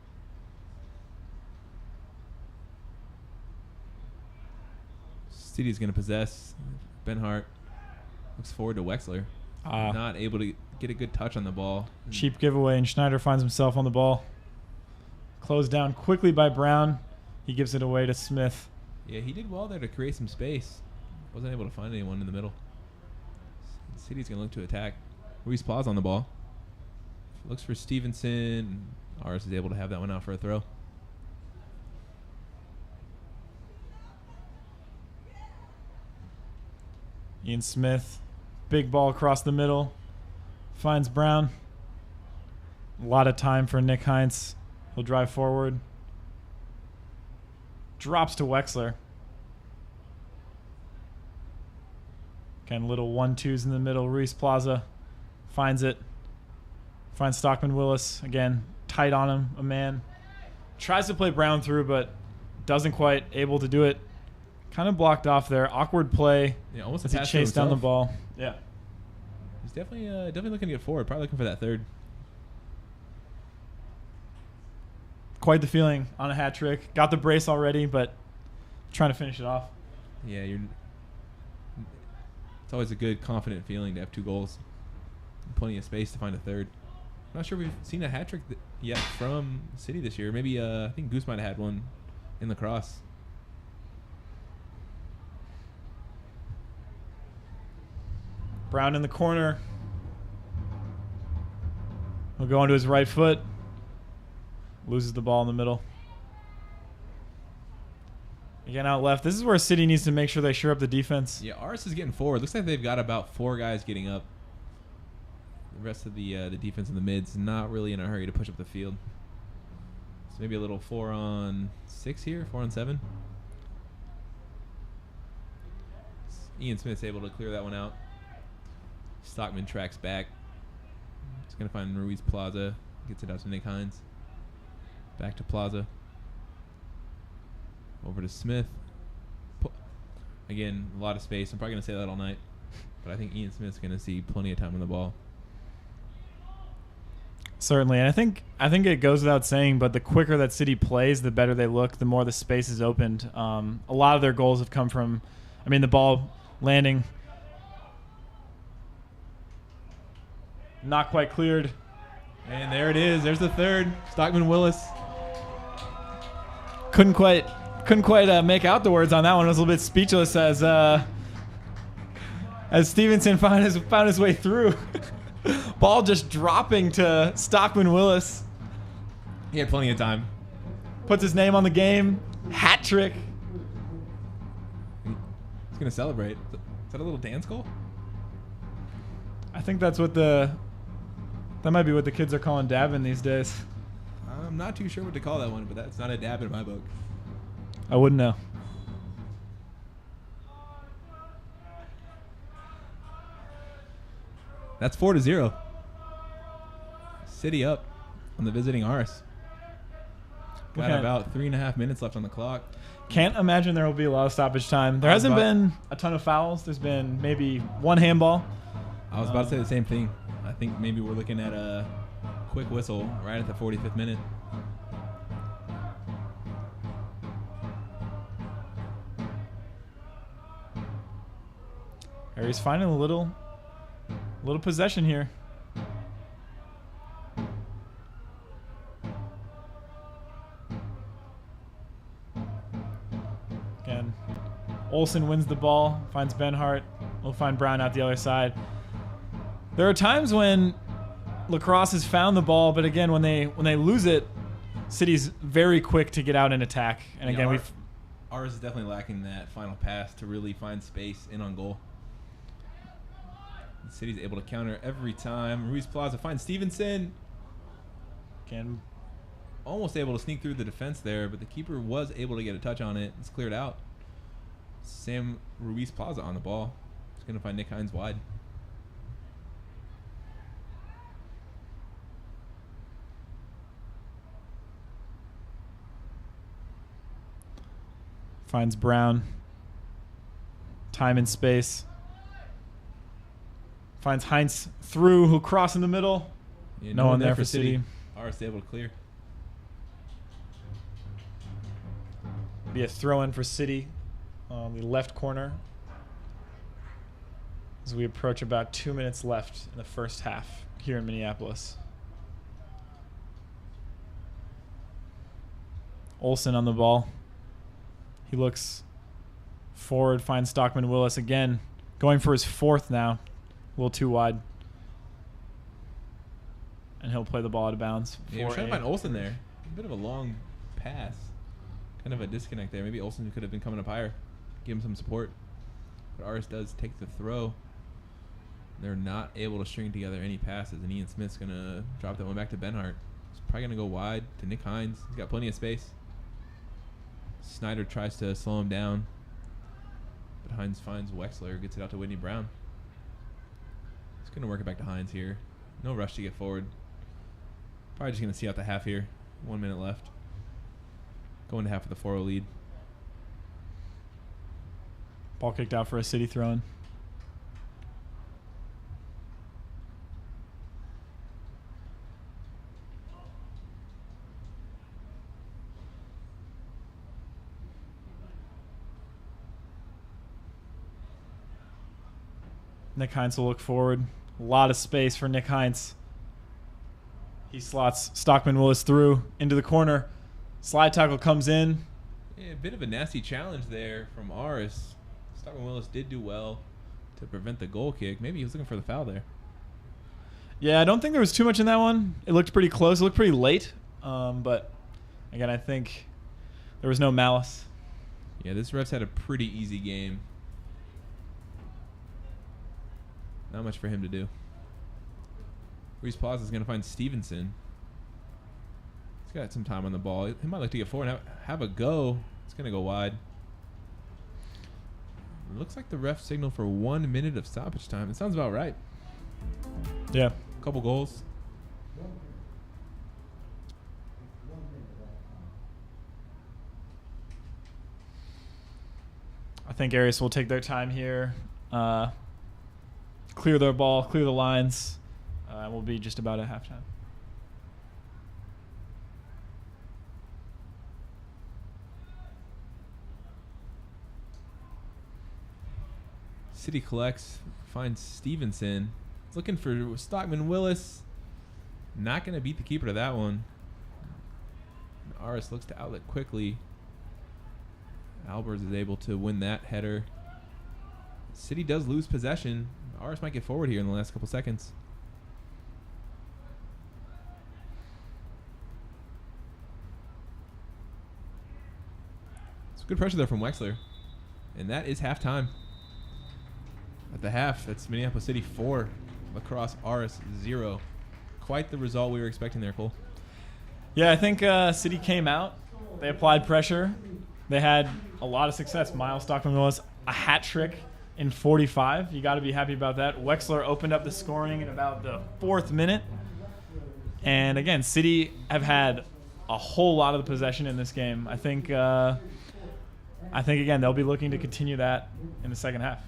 City's going to possess. Ben Hart looks forward to Wexler. Not able to get a good touch on the ball.
Cheap giveaway, and Schneider finds himself on the ball. Closed down quickly by Brown. He gives it away to Smith.
Yeah, he did well there to create some space. Wasn't able to find anyone in the middle. City's going to look to attack. Ruiz Plaza on the ball. Looks for Stevenson. Aris is able to have that one out for a throw.
Ian Smith, big ball across the middle, finds Brown. A lot of time for Nick Heinz. He'll drive forward. Drops to Wexler. Again, little 1-2s in the middle. Ruiz Plaza finds it. Finds Stockman-Willis. Again, tight on him, a man. Tries to play Brown through, but doesn't quite able to do it. Kind of blocked off there. Awkward play.
Yeah, almost
as he chased down the ball. Yeah.
He's definitely looking to get forward. Probably looking for that third.
Quite the feeling on a hat trick. Got the brace already, but trying to finish it off.
Yeah, it's always a good, confident feeling to have 2 goals. Plenty of space to find a third. I'm not sure we've seen a hat trick yet from City this year. Maybe I think Goose might have had one in the Crosse.
Brown in the corner. He'll go onto his right foot. Loses the ball in the middle. Again, out left. This is where City needs to make sure they shore up the defense.
Yeah, Aris is getting forward. Looks like they've got about 4 guys getting up. The rest of the defense in the mid's not really in a hurry to push up the field. So maybe a little 4-on-6 here, 4-on-7. Ian Smith's able to clear that one out. Stockman tracks back. He's going to find Ruiz Plaza. Gets it out to Nick Heinz. Back to Plaza. Over to Smith. Again, a lot of space. I'm probably going to say that all night. But I think Ian Smith's going to see plenty of time on the ball.
Certainly, and I think it goes without saying, but the quicker that City plays, the better they look, the more the space is opened. A lot of their goals have come from, the ball landing not quite cleared.
And there it is. There's the third. Stockman-Willis.
Couldn't quite make out the words on that one. I was a little bit speechless as Stevenson found his way through. Ball just dropping to Stockman-Willis.
He had plenty of time.
Puts his name on the game. Hat trick.
He's going to celebrate. Is that a little dance goal?
I think that might be what the kids are calling dabbing these days.
I'm not too sure what to call that one, but that's not a dab in my book.
I wouldn't know.
That's 4-0. City up on the visiting Aris. Got about 3.5 minutes left on the clock.
Can't imagine there will be a lot of stoppage time. There hasn't been a ton of fouls. There's been maybe one handball.
I was about to say the same thing. I think maybe we're looking at a quick whistle right at the 45th minute.
Aries finding a little possession here. Again, Olsen wins the ball, finds Benhart. We'll find Brown out the other side. There are times when Lacrosse has found the ball, but again, when they lose it, City's very quick to get out and attack. And again,
ours is definitely lacking that final pass to really find space in on goal. The City's able to counter every time. Ruiz Plaza finds Stevenson.
Again,
almost able to sneak through the defense there, but the keeper was able to get a touch on it. It's cleared out. Sam Ruiz Plaza on the ball. He's going to find Nick Hines wide.
finds Brown. Time and space. Finds Heinz through, who cross in the middle.
Yeah,
no one there for City.
Aris able to clear.
Be a throw in for City on the left corner as we approach about 2 minutes left in the first half here in Minneapolis. Olsen on the ball. He looks forward, finds Stockman-Willis again, going for his fourth now. A little too wide. And he'll play the ball out of bounds.
Yeah, we're trying to find Olsen there. A bit of a long pass. Kind of a disconnect there. Maybe Olsen could have been coming up higher. Give him some support. But Aris does take the throw. They're not able to string together any passes, and Ian Smith's going to drop that one back to Benhart. He's probably going to go wide to Nick Hines. He's got plenty of space. Snyder tries to slow him down, but Hines finds Wexler, gets it out to Whitney Brown. He's going to work it back to Hines here. No rush to get forward. Probably just going to see out the half here. 1 minute left. Going to half with the 4-0 lead.
Ball kicked out for a City throw-in. Nick Hines will look forward. A lot of space for Nick Hines. He slots Stockman-Willis through into the corner. Slide tackle comes in.
Yeah, a bit of a nasty challenge there from Aris. Stockman-Willis did do well to prevent the goal kick. Maybe he was looking for the foul there.
Yeah, I don't think there was too much in that one. It looked pretty close. It looked pretty late. But, again, I think there was no malice.
Yeah, this ref's had a pretty easy game. Not much for him to do. Ruiz Plaza is going to find Stevenson. He's got some time on the ball. He might like to get forward and have a go. It's going to go wide. It looks like the ref signaled for 1 minute of stoppage time. It sounds about right.
Yeah.
A couple goals.
think Aris will take their time here, clear their ball, clear the lines, and we'll be just about at halftime.
City collects, finds Stevenson. He's looking for Stockman-Willis. Not going to beat the keeper to that one. Aris looks to outlet quickly. Albers is able to win that header. City does lose possession. Aris might get forward here in the last couple seconds. It's good pressure there from Wexler. And that is halftime. At the half, that's Minneapolis City 4, Crosse Aris 0. Quite the result we were expecting there, Cole.
Yeah, I think City came out. They applied pressure. They had a lot of success. Miles Stockman-Willis, a hat trick in 45. You got to be happy about that. Wexler opened up the scoring in about the 4th minute. And again, City have had a whole lot of the possession in this game. I think again they'll be looking to continue that in the second half.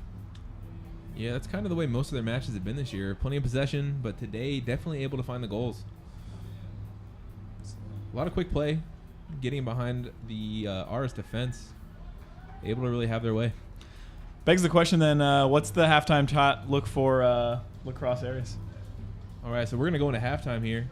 Yeah, that's kind of the way most of their matches have been this year. Plenty of possession, but today definitely able to find the goals. A lot of quick play, getting behind the Aris defense, able to really have their way.
Begs the question then, what's the halftime look for Crosse Aris?
All right, so we're going to go into halftime here.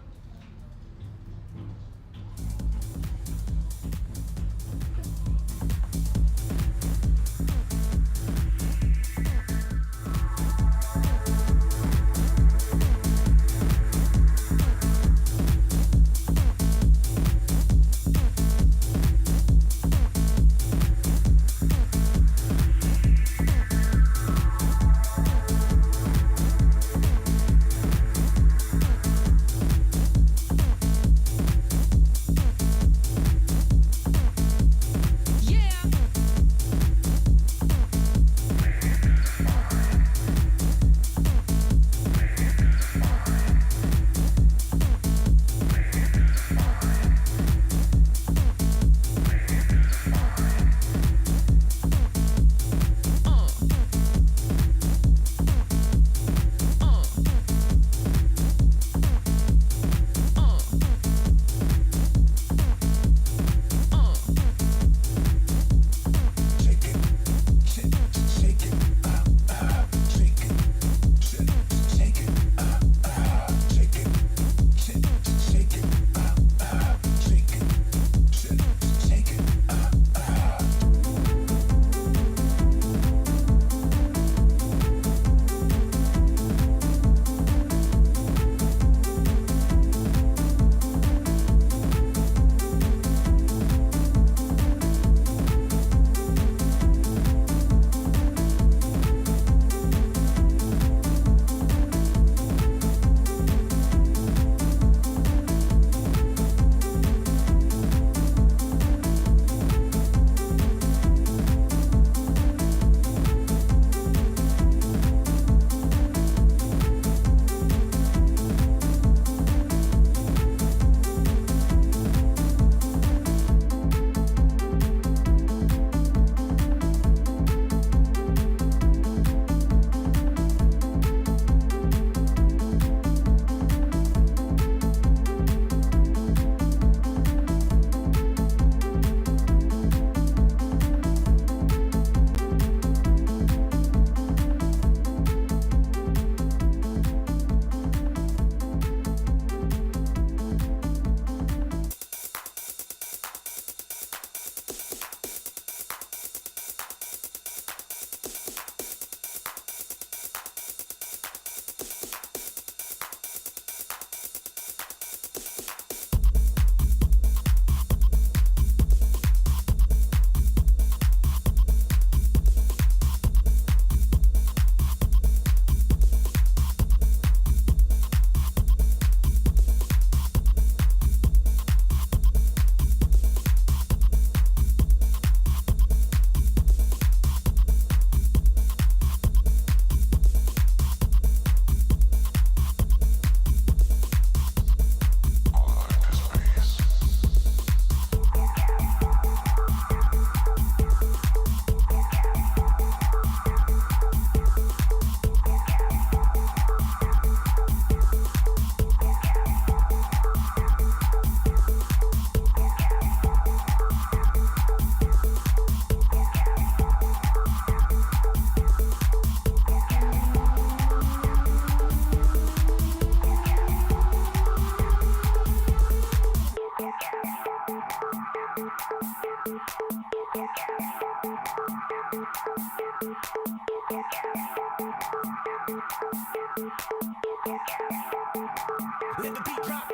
Let the beat drop.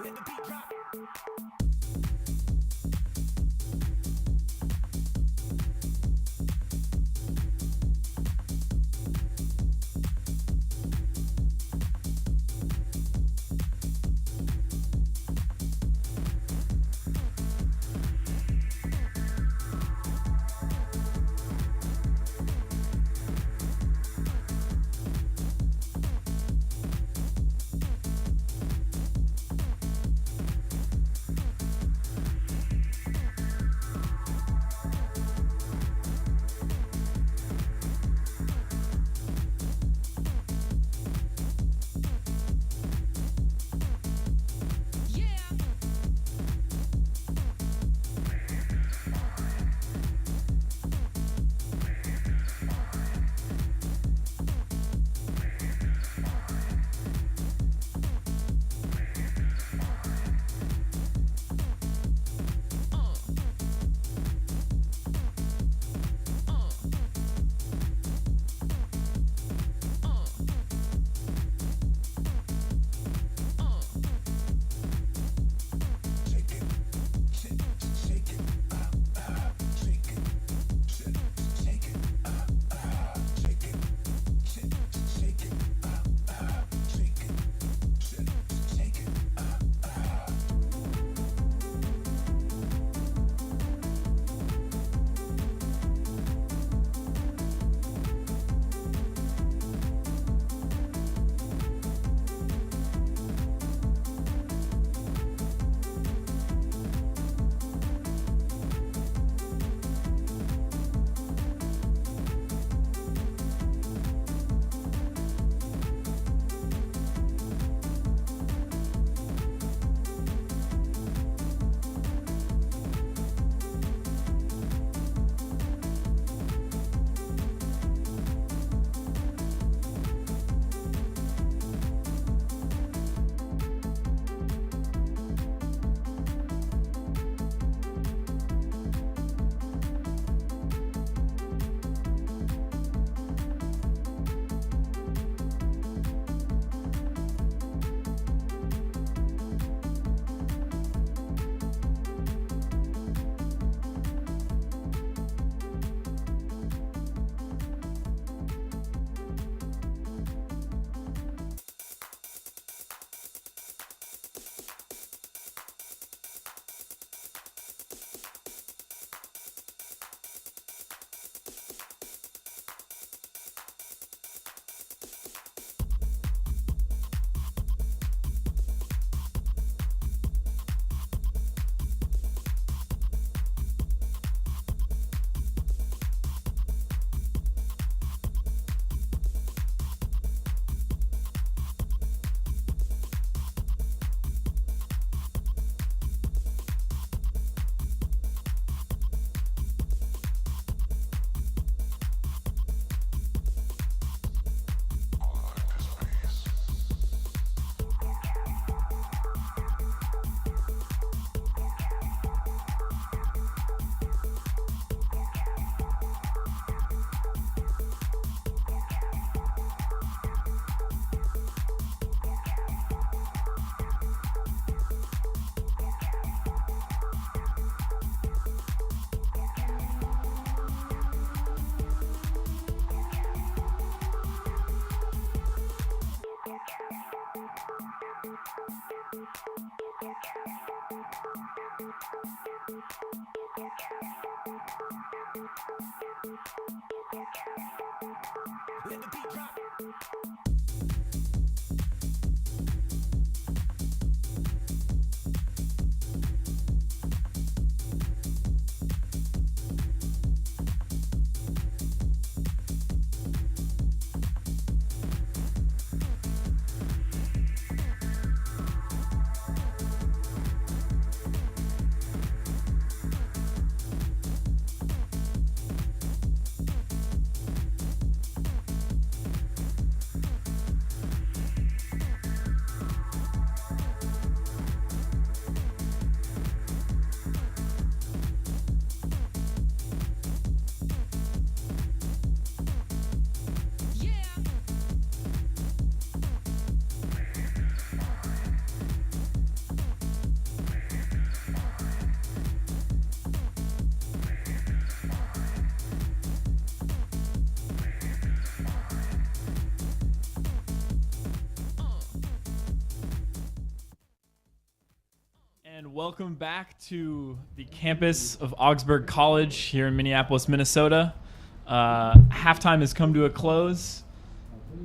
Let the beat drop. Let the beat drop.
And welcome back to the campus of Augsburg College here in Minneapolis, Minnesota. Halftime has come to a close.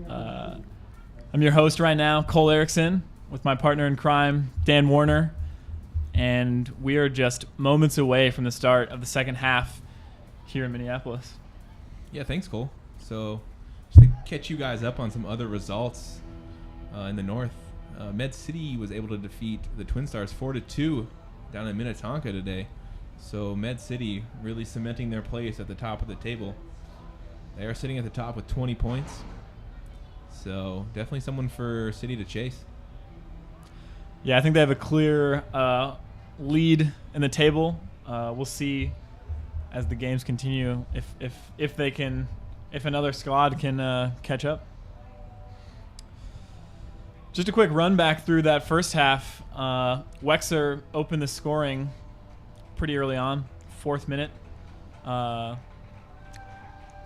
I'm your host right now, Cole Erickson, with my partner in crime, Dan Warner. And we are just moments away from the start of the second half here in Minneapolis.
Yeah, thanks, Cole. So, just to catch you guys up on some other results in the North, Med City was able to defeat the Twin Stars 4-2 down in Minnetonka today. So Med City really cementing their place at the top of the table. They are sitting at the top with 20 points. So definitely someone for City to chase.
Yeah, I think they have a clear lead in the table. We'll see as the games continue if another squad can catch up. Just a quick run back through that first half. Wexler opened the scoring pretty early on, 4th minute.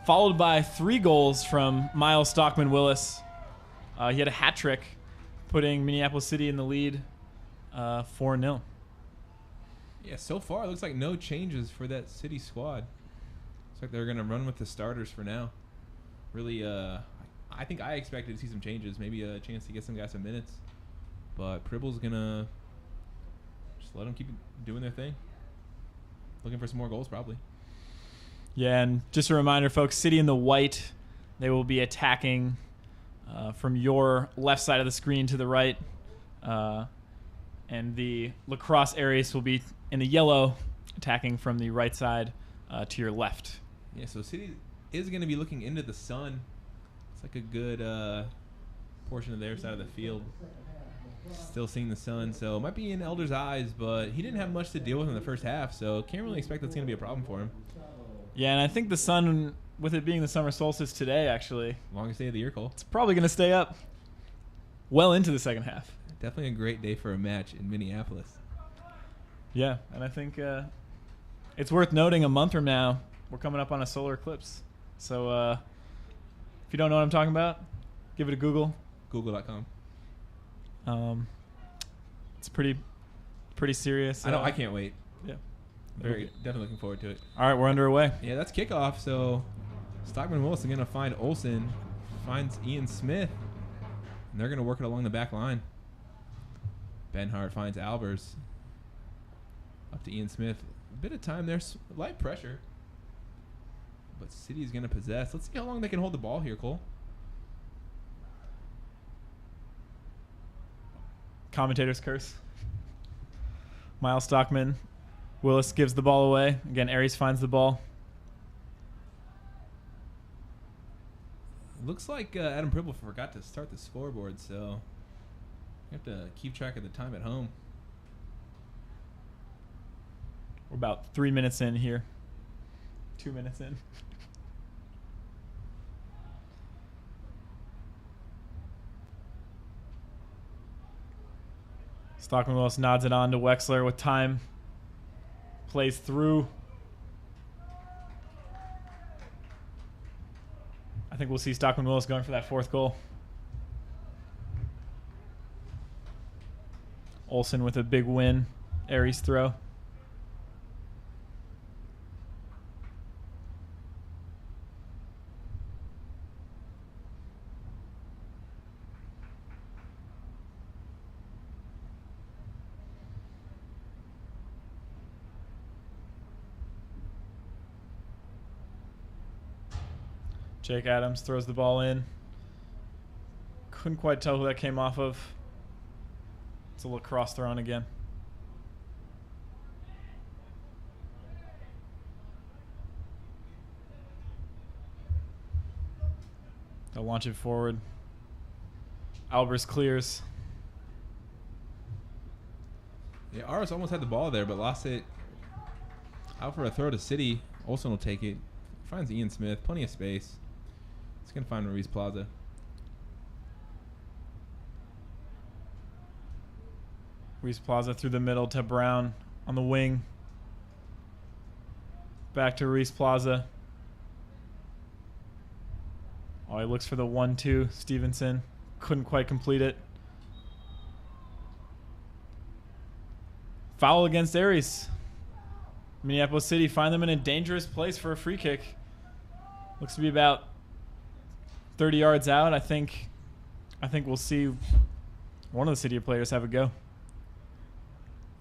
Followed by 3 goals from Miles Stockman-Willis. He had a hat trick, putting Minneapolis City in the lead 4-0.
Yeah, so far it looks like no changes for that City squad. Looks like they're going to run with the starters for now. Really, I think I expected to see some changes, maybe a chance to get some guys some minutes. But Pribble's going to just let them keep doing their thing. Looking for some more goals, probably.
Yeah, and just a reminder, folks, City in the white, they will be attacking from your left side of the screen to the right. And the Crosse Aris will be in the yellow, attacking from the right side to your left.
Yeah, so City is going to be looking into the sun. It's like a good portion of their side of the field. Still seeing the sun, so it might be in Elder's eyes, but he didn't have much to deal with in the first half, so can't really expect that's going to be a problem for him.
Yeah, and I think the sun, with it being the summer solstice today, actually,
Longest day of the year, Cole.
it's probably going to stay up well into the second half.
Definitely a great day for a match in Minneapolis.
Yeah, and I think it's worth noting a month from now, we're coming up on a solar eclipse. So if you don't know what I'm talking about, give it a Google.
Google.com.
It's pretty serious.
I know, I can't wait.
Yeah.
Definitely looking forward to it.
All right, we're underway.
Yeah, that's kickoff, so Stockman-Willis is going to find Olsen, finds Ian Smith, and they're going to work it along the back line. Benhart finds Albers. Up to Ian Smith. A bit of time there, light pressure. But City's going to possess. Let's see how long they can hold the ball here, Cole.
Commentator's curse. Miles Stockman-Willis gives the ball away. Again, Aries finds the ball.
Looks like Adam Pribble forgot to start the scoreboard, so you have to keep track of the time at home.
We're about 3 minutes in here. 2 minutes in. Stockman-Willis nods it on to Wexler with time. Plays through. I think we'll see Stockman-Willis going for that 4th goal. Olsen with a big win. Aries throw. Jake Adams throws the ball in. Couldn't quite tell who that came off of. It's a lacrosse thrown again. They'll launch it forward. Albers clears.
Yeah, Aris almost had the ball there, but lost it. Out for a throw to City. Olsen will take it. Finds Ian Smith. Plenty of space. He's going to find Ruiz Plaza.
Ruiz Plaza through the middle to Brown on the wing. Back to Ruiz Plaza. Oh, he looks for the 1-2. Stevenson couldn't quite complete it. Foul against Aris. Minneapolis City find them in a dangerous place for a free kick. Looks to be about 30 yards out. I think we'll see one of the City players have a go.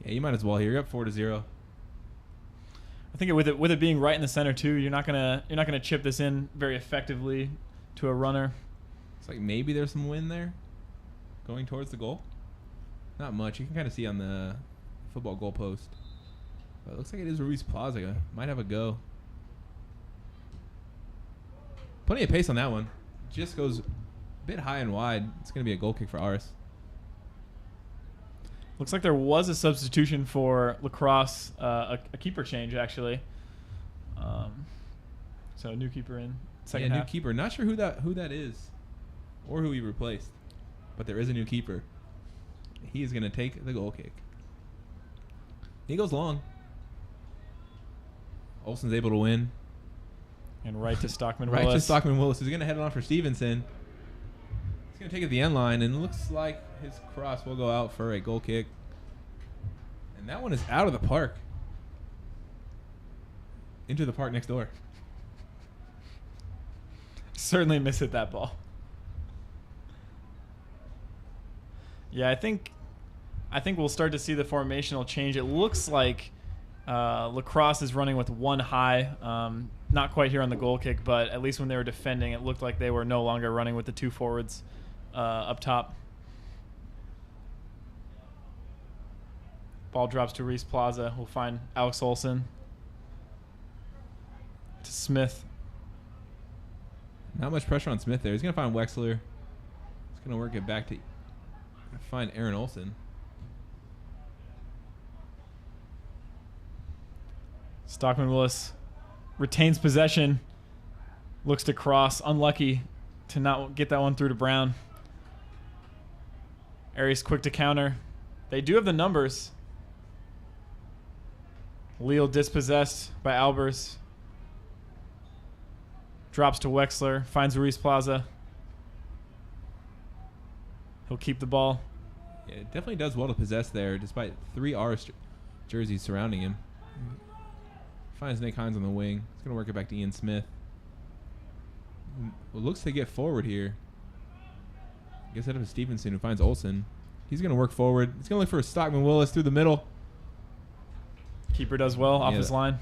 Yeah, you might as well here. You're up 4-0.
I think with it being right in the center too, you're not gonna chip this in very effectively to a runner.
It's like maybe there's some wind there, going towards the goal. Not much. You can kind of see on the football goalpost. But it looks like it is Ruiz Plaza. Might have a go. Plenty of pace on that one. Just goes a bit high and wide. It's going to be a goal kick for Aris.
Looks like there was a substitution for lacrosse, a keeper change actually. So a new keeper in second half.
New keeper. Not sure who that is, or who he replaced, but there is a new keeper. He is going to take the goal kick. He goes long. Olsen's able to win.
And right to Stockman-Willis.
Right to Stockman-Willis. He's going to head it on for Stevenson. He's going to take it at the end line, and it looks like his cross will go out for a goal kick. And that one is out of the park. Into the park next door.
Certainly mishit that ball. Yeah, I think we'll start to see the formational change. It looks like lacrosse is running with one high. Not quite here on the goal kick, but at least when they were defending, it looked like they were no longer running with the two forwards up top. Ball drops to Ruiz Plaza. We'll find Alex Olsen. To Smith.
Not much pressure on Smith there. He's going to find Wexler. He's going to work it back to find Aaron Olsen.
Stockman-Willis retains possession. Looks to cross. Unlucky to not get that one through to Brown. Aris quick to counter. They do have the numbers. Leal dispossessed by Albers. Drops to Wexler. Finds Ruiz Plaza. He'll keep the ball.
Yeah, it definitely does well to possess there, despite 3 Aris jerseys surrounding him. Finds Nick Hines on the wing. He's going to work it back to Ian Smith. It looks to get forward here. I guess that was Stevenson who finds Olsen. He's going to work forward. He's going to look for a Stockman-Willis through the middle.
Keeper does well off his line.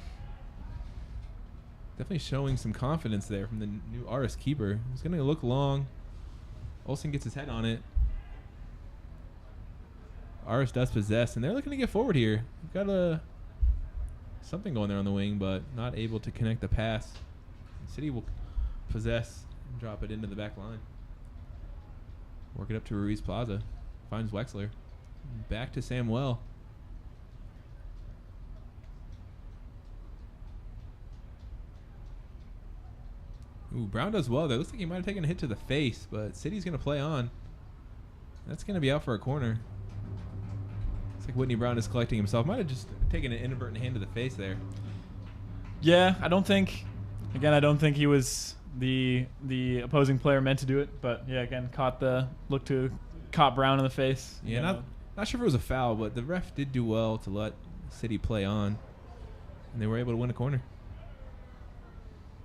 Definitely showing some confidence there from the new Aris keeper. He's going to look long. Olsen gets his head on it. Aris does possess, and they're looking to get forward here. We've got something going there on the wing, but not able to connect the pass. City will possess and drop it into the back line. Work it up to Ruiz Plaza. Finds Wexler. Back to Samuel. Ooh, Brown does well there. Looks like he might have taken a hit to the face, but City's going to play on. That's going to be out for a corner. Looks like Whitney Brown is collecting himself. Might have just taken an inadvertent hand to the face there.
Yeah, I don't think he was the opposing player meant to do it, but yeah, again, caught Brown in the face.
Yeah, not sure if it was a foul, but the ref did do well to let City play on, and they were able to win a corner.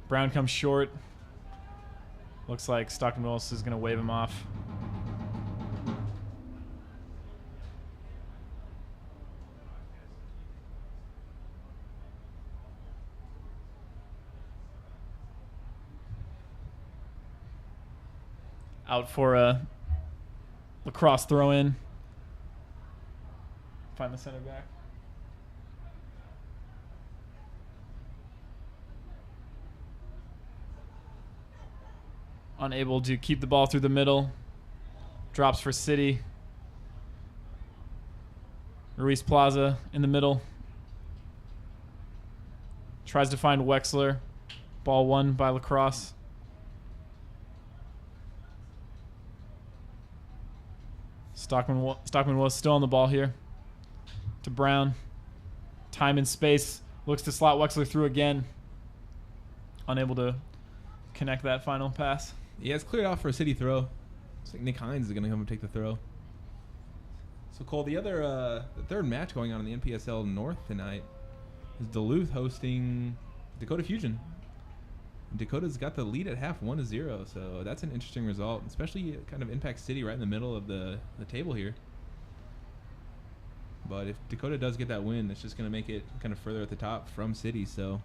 Brown comes short. Looks like Stockman-Willis is going to wave him off. Out for a lacrosse throw in. Find the center back. Unable to keep the ball through the middle. Drops for City. Ruiz Plaza in the middle. Tries to find Wexler. Ball won by Lacrosse. Stockman-Willis still on the ball here. To Brown. Time and space. Looks to slot Wexler through again. Unable to connect that final pass.
Yeah, it's cleared off for a City throw. Looks like Nick Hines is going to come and take the throw. So, Cole, the third match going on in the NPSL North tonight is Duluth hosting Dakota Fusion. Dakota's got the lead at half, 1-0. So that's an interesting result, especially it kind of impacts City right in the middle of the table here. But if Dakota does get that win, it's just going to make it kind of further at the top from City. So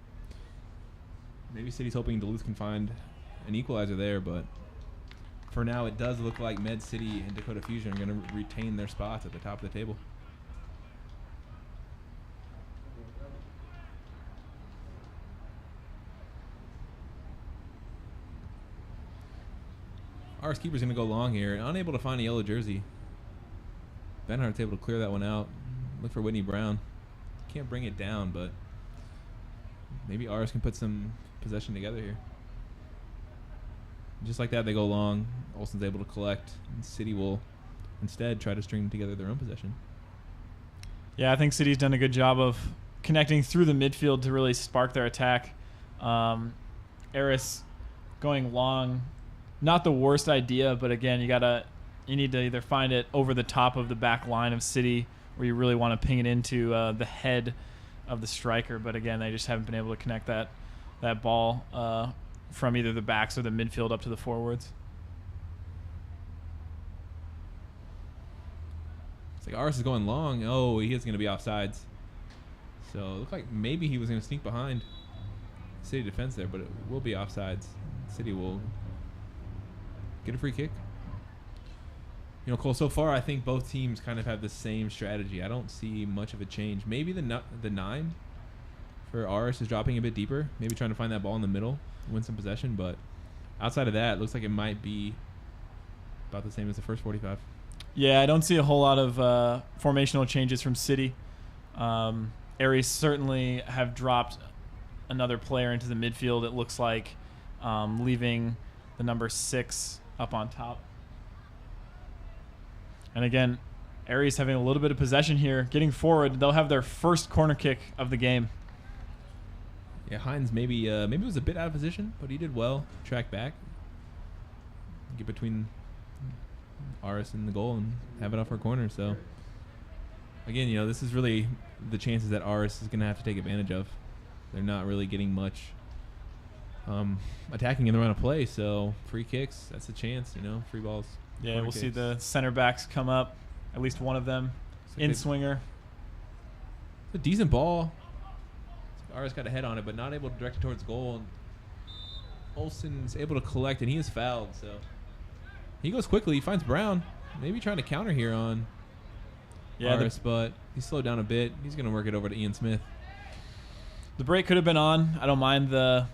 maybe City's hoping Duluth can find an equalizer there, but for now it does look like Med City and Dakota Fusion are going to retain their spots at the top of the table. Our keeper's going to go long here. Unable to find a yellow jersey. Benhart's able to clear that one out. Look for Whitney Brown. Can't bring it down, but maybe Aris can put some possession together here. Just like that, they go long. Olsen's able to collect. And City will instead try to string together their own possession.
Yeah, I think City's done a good job of connecting through the midfield to really spark their attack. Aris going long, not the worst idea, but again, you need to either find it over the top of the back line of City, or you really want to ping it into the head of the striker. But again, they just haven't been able to connect that ball from either the backs or the midfield up to the forwards.
It's like Aris is going long. Oh, he is going to be offsides. So it looked like maybe he was going to sneak behind City defense there, but it will be offsides. City will get a free kick. You know, Cole, so far I think both teams kind of have the same strategy. I don't see much of a change. Maybe the 9 for Aris is dropping a bit deeper, maybe trying to find that ball in the middle, win some possession, but outside of that, it looks like it might be about the same as the first 45.
Yeah, I don't see a whole lot of formational changes from City. Aries certainly have dropped another player into the midfield, it looks like, leaving the number 6 up on top. And again, Aries having a little bit of possession here, getting forward. They'll have their first corner kick of the game.
Yeah, Hines maybe was a bit out of position, but he did well. Track back, get between Aris and the goal, and have it off our corner. So again, you know, this is really the chances that Aris is going to have to take advantage of. They're not really getting much attacking in the run of play, so free kicks, that's a chance, you know, free balls.
Yeah, we'll see the center backs come up, at least one of them, in swinger.
It's a decent ball. Aris got a head on it, but not able to direct it towards goal. And Olsen's able to collect, and he is fouled. So he goes quickly. He finds Brown, maybe trying to counter here on Aris, but he slowed down a bit. He's going to work it over to Ian Smith.
The break could have been on. I don't mind the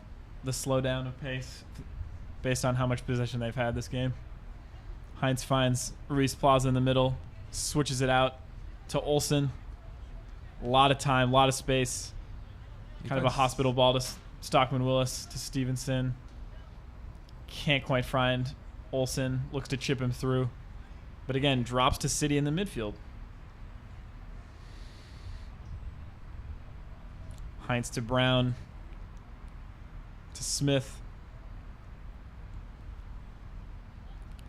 slowdown of pace based on how much possession they've had this game. Hines finds Ruiz Plaza in the middle, switches it out to Olsen. A lot of time, a lot of space. Kind of a hospital ball to Stockman-Willis, to Stevenson. Can't quite find Olsen. Looks to chip him through. But again, drops to City in the midfield. Hines to Brown. To Smith.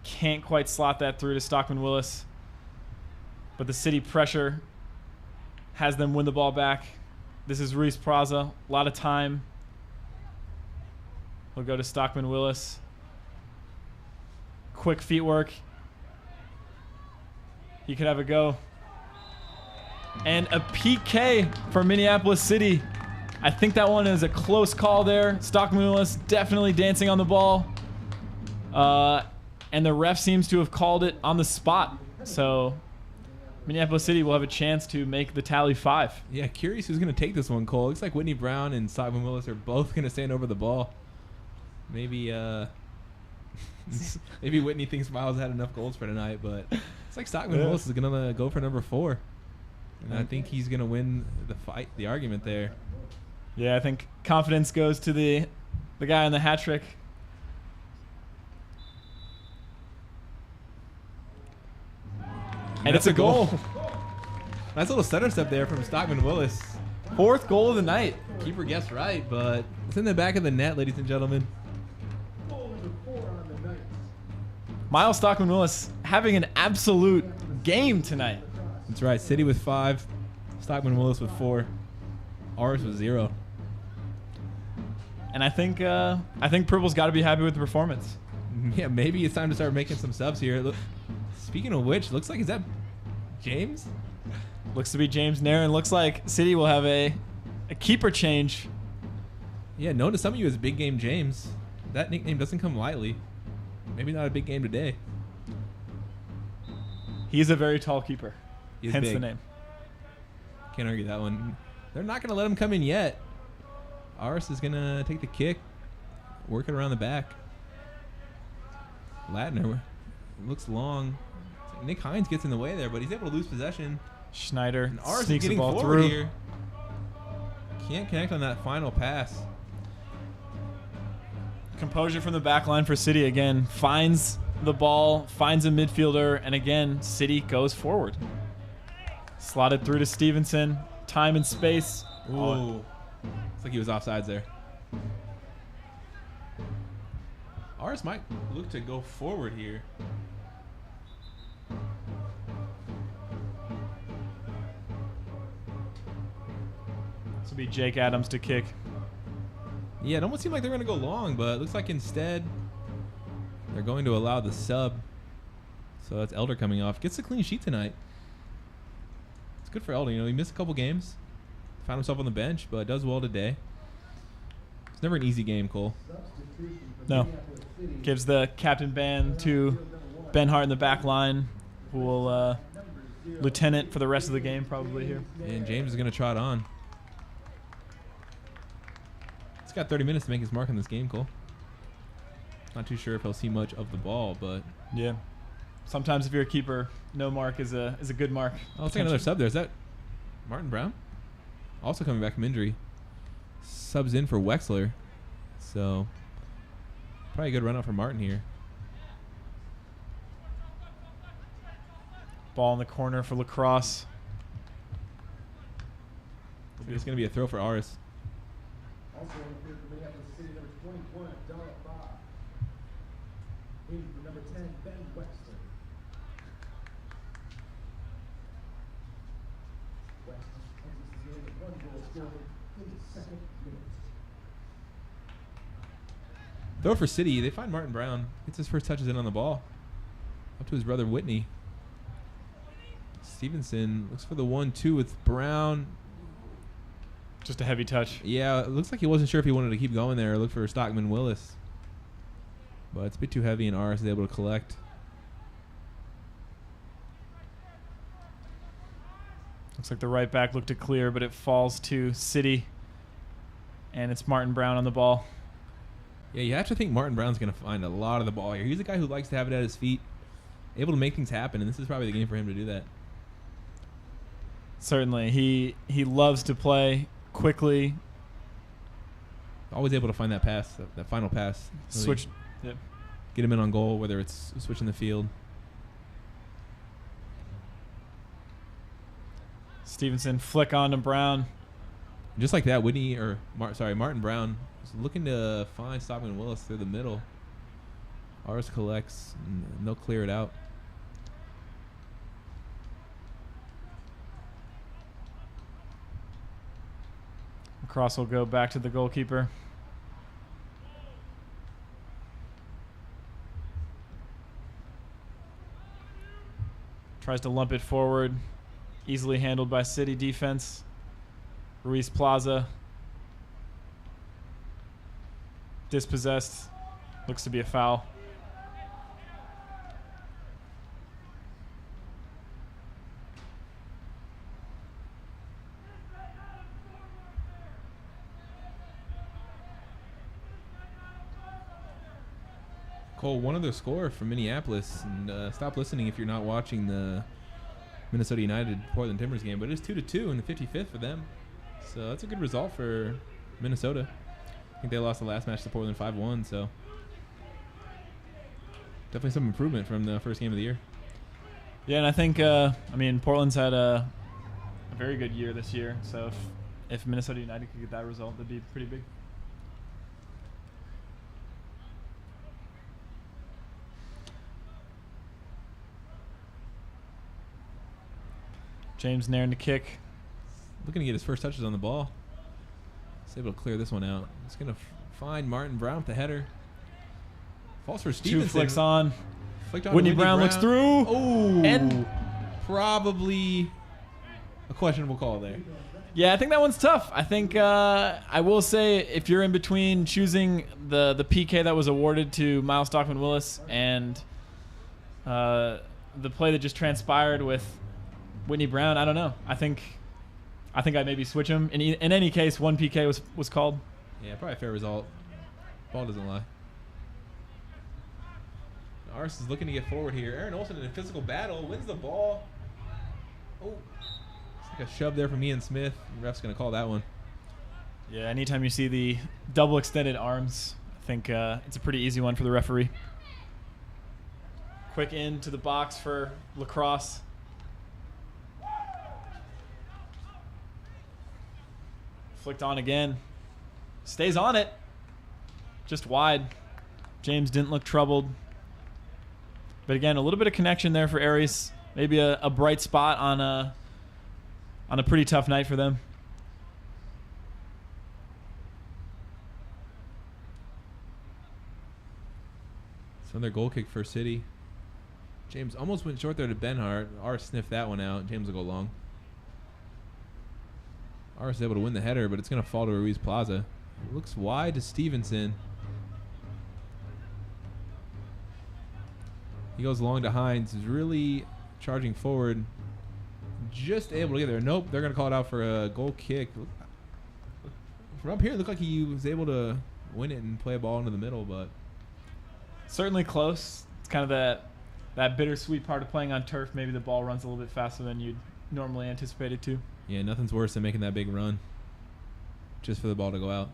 Can't quite slot that through to Stockman-Willis. But the City pressure has them win the ball back. This is Ruiz Plaza. A lot of time. We'll go to Stockman-Willis. Quick feet work. He could have a go. And a PK for Minneapolis City. I think that one is a close call there. Stockman-Willis definitely dancing on the ball. and the ref seems to have called it on the spot. So Minneapolis City will have a chance to make the tally 5.
Yeah, curious who's going to take this one, Cole. Looks like Whitney Brown and Stockman-Willis are both going to stand over the ball. Maybe maybe Whitney thinks Miles had enough goals for tonight, but it's like Stockman-Willis is going to go for number 4. And I think he's going to win the argument there.
Yeah, I think confidence goes to the guy on the hat trick. And it's a goal.
Nice little center step there from Stockman-Willis.
4th goal of the night.
Keeper guessed right, but it's in the back of the net, ladies and gentlemen.
Goal number 4 on the night.
Miles Stockman-Willis having an absolute game tonight.
That's right. City with 5, Stockman-Willis with 4, Aris with 0.
And I think Purple's got to be happy with the performance.
Yeah, maybe it's time to start making some subs here. Look, speaking of which, looks like, is that James?
Looks to be James Nair, and looks like City will have a keeper change.
Yeah, known to some of you as Big Game James. That nickname doesn't come lightly. Maybe not a big game today.
He's a very tall keeper.
He's
hence
big.
the name.
Can't argue that one. They're not going to let him come in yet. Aris is going to take the kick, work it around the back. Latner looks long. Nick Hines gets in the way there, but he's able to lose possession.
Schneider
And Aris is
sneaks the
getting
ball
forward
through.
here. Can't connect on that final pass.
Composure from the back line for City again. Finds the ball, finds a midfielder, and again, City goes forward. Slotted through to Stevenson. Time and space.
Ooh. Looks like he was offsides there. Aris might look to go forward here.
This will be Jake Adams to kick.
Yeah, it almost seemed like they're going to go long, but it looks like instead they're going to allow the sub. So that's Elder coming off. Gets a clean sheet tonight. It's good for Elder. You know, he missed a couple games. Found himself on the bench, but does well today. It's never an easy game, Cole.
No. Gives the captain band to Ben Hart in the back line, who will lieutenant for the rest of the game probably here.
And James is going to trot on. He's got 30 minutes to make his mark in this game, Cole. Not too sure if he'll see much of the ball, but
Yeah. Sometimes if you're a keeper, no mark is a good mark.
I'll take another sub there. Is that Martin Brown? Also coming back from injury. Subs in for Wexler. So probably a good run out for Martin here.
Ball in the corner for Lacrosse.
It's going to be a throw for Aris.
Also on the field for Minneapolis City, number 21, $1. Waiting for number 10, Ben Webster. Webster enters the game with 1 goal scored in the 2nd minute.
Throw for City. They find Martin Brown. Gets his first touches in on the ball. Up to his brother Whitney. Stevenson looks for the 1-2 with Brown.
Just a heavy touch.
Yeah, it looks like he wasn't sure if he wanted to keep going there or look for Stockman-Willis. But it's a bit too heavy, and Aris is able to collect.
Looks like the right back looked to clear, but it falls to City. And it's Martin Brown on the ball.
Yeah, you have to think Martin Brown's going to find a lot of the ball here. He's a guy who likes to have it at his feet, able to make things happen, and this is probably the game for him to do that.
Certainly. He loves to play quickly.
Always able to find that pass, that final pass. Really
Switch. Yep.
Get him in on goal, whether it's switching the field.
Stevenson flick on to Brown.
Just like that, Martin Brown is looking to find Stockman-Willis through the middle. Aris collects, and they'll clear it out.
Cross will go back to the goalkeeper. Tries to lump it forward. Easily handled by City defense. Ruiz Plaza. Dispossessed. Looks to be a foul.
Cole, one other score from Minneapolis, and stop listening if you're not watching the Minnesota United Portland Timbers game, but it is 2-2 in the 55th for them. So that's a good result for Minnesota. I think they lost the last match to Portland 5-1, so definitely some improvement from the first game of the year.
Yeah, and I think, I mean, Portland's had a very good year this year, so if Minnesota United could get that result, that'd be pretty big. James Nairn to kick.
Looking to get his first touches on the ball. He's able to clear this one out. He's going to find Martin Brown with the header. Falls for Stevenson.
2 flicks on.
Flicked on
Whitney Brown looks through.
Oh,
And
probably a questionable call there.
yeah, I think that one's tough. I think I will say if you're in between choosing the PK that was awarded to Miles Stockman-Willis and the play that just transpired with Whitney Brown, I don't know. I think I'd maybe switch him. In any case, 1 PK was called.
Yeah, probably a fair result. Ball doesn't lie. Aris is looking to get forward here. Aaron Olsen in a physical battle wins the ball. Oh, it's like a shove there from Ian Smith. The ref's going to call that one.
Yeah, anytime you see the double extended arms, I think it's a pretty easy one for the referee. Quick into the box for Lacrosse. Flicked on again. Stays on it. Just wide. James didn't look troubled. But again, a little bit of connection there for Aris. Maybe a bright spot on a pretty tough night for them.
It's another goal kick for City. James almost went short there to Benhart. Aris sniffed that one out. James will go long. Aris is able to win the header, but it's going to fall to Ruiz Plaza. It looks wide to Stevenson. He goes long to Hines. He's really charging forward. Just able to get there. Nope, they're going to call it out for a goal kick. From up here, it looked like he was able to win it and play a ball into the middle, but
Certainly close. It's kind of that bittersweet part of playing on turf. Maybe the ball runs a little bit faster than you'd normally anticipate it to.
yeah, nothing's worse than making that big run just for the ball to go out.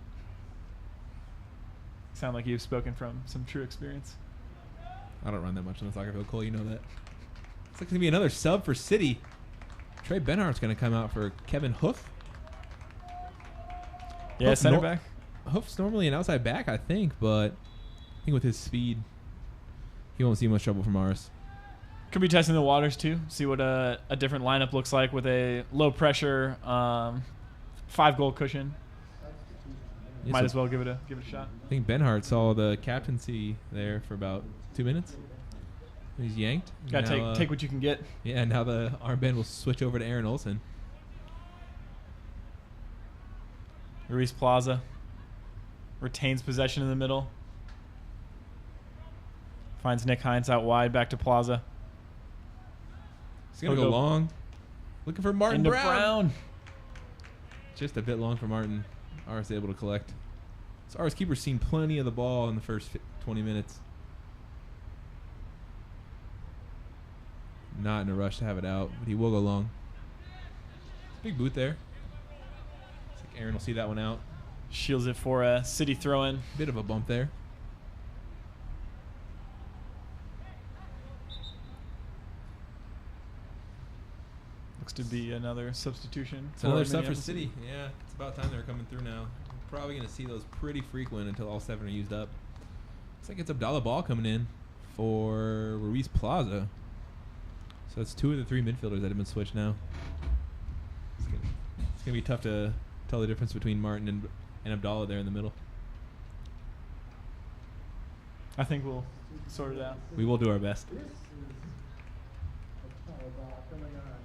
Sound like you've spoken from some true experience.
I don't run that much on the soccer field, Cole. You know that. It's like going to be another sub for City. Trey Benhart's going to come out for Kevin Hoof.
Yeah,
Hoof
center back.
Hoof's normally an outside back, I think, but I think with his speed, he won't see much trouble from Aris.
Could be testing the waters too. See what a different lineup looks like with a low pressure 5-goal cushion.
Yeah,
Might
so
as well give it a shot.
I think Benhart saw the captaincy there for about 2 minutes. He's yanked.
Gotta
Now,
take what you can get.
Yeah, now the armband will switch over to Aaron Olsen.
Ruiz Plaza retains possession in the middle. Finds Nick Hines out wide, back to Plaza.
He's going to go long. Looking for Martin
Into
Brown. Just a bit long for Martin. Aris able to collect. So Aris keeper's seen plenty of the ball in the first 20 minutes. Not in a rush to have it out, but he will go long. Big boot there. Looks like Aaron will see that one out.
Shields it for a City throw-in.
Bit of a bump there.
Looks to be another substitution.
It's another
for
sub for
Minneapolis
City. Yeah, it's about time they're coming through now. We're probably going to see those pretty frequent until all 7 are used up. Looks like it's Abdallah Ball coming in for Ruiz Plaza. So that's 2 of the 3 midfielders that have been switched now. It's going to be tough to tell the difference between Martin and Abdallah there in the middle.
I think we'll sort it out.
We will do our best.
This is a foul ball coming on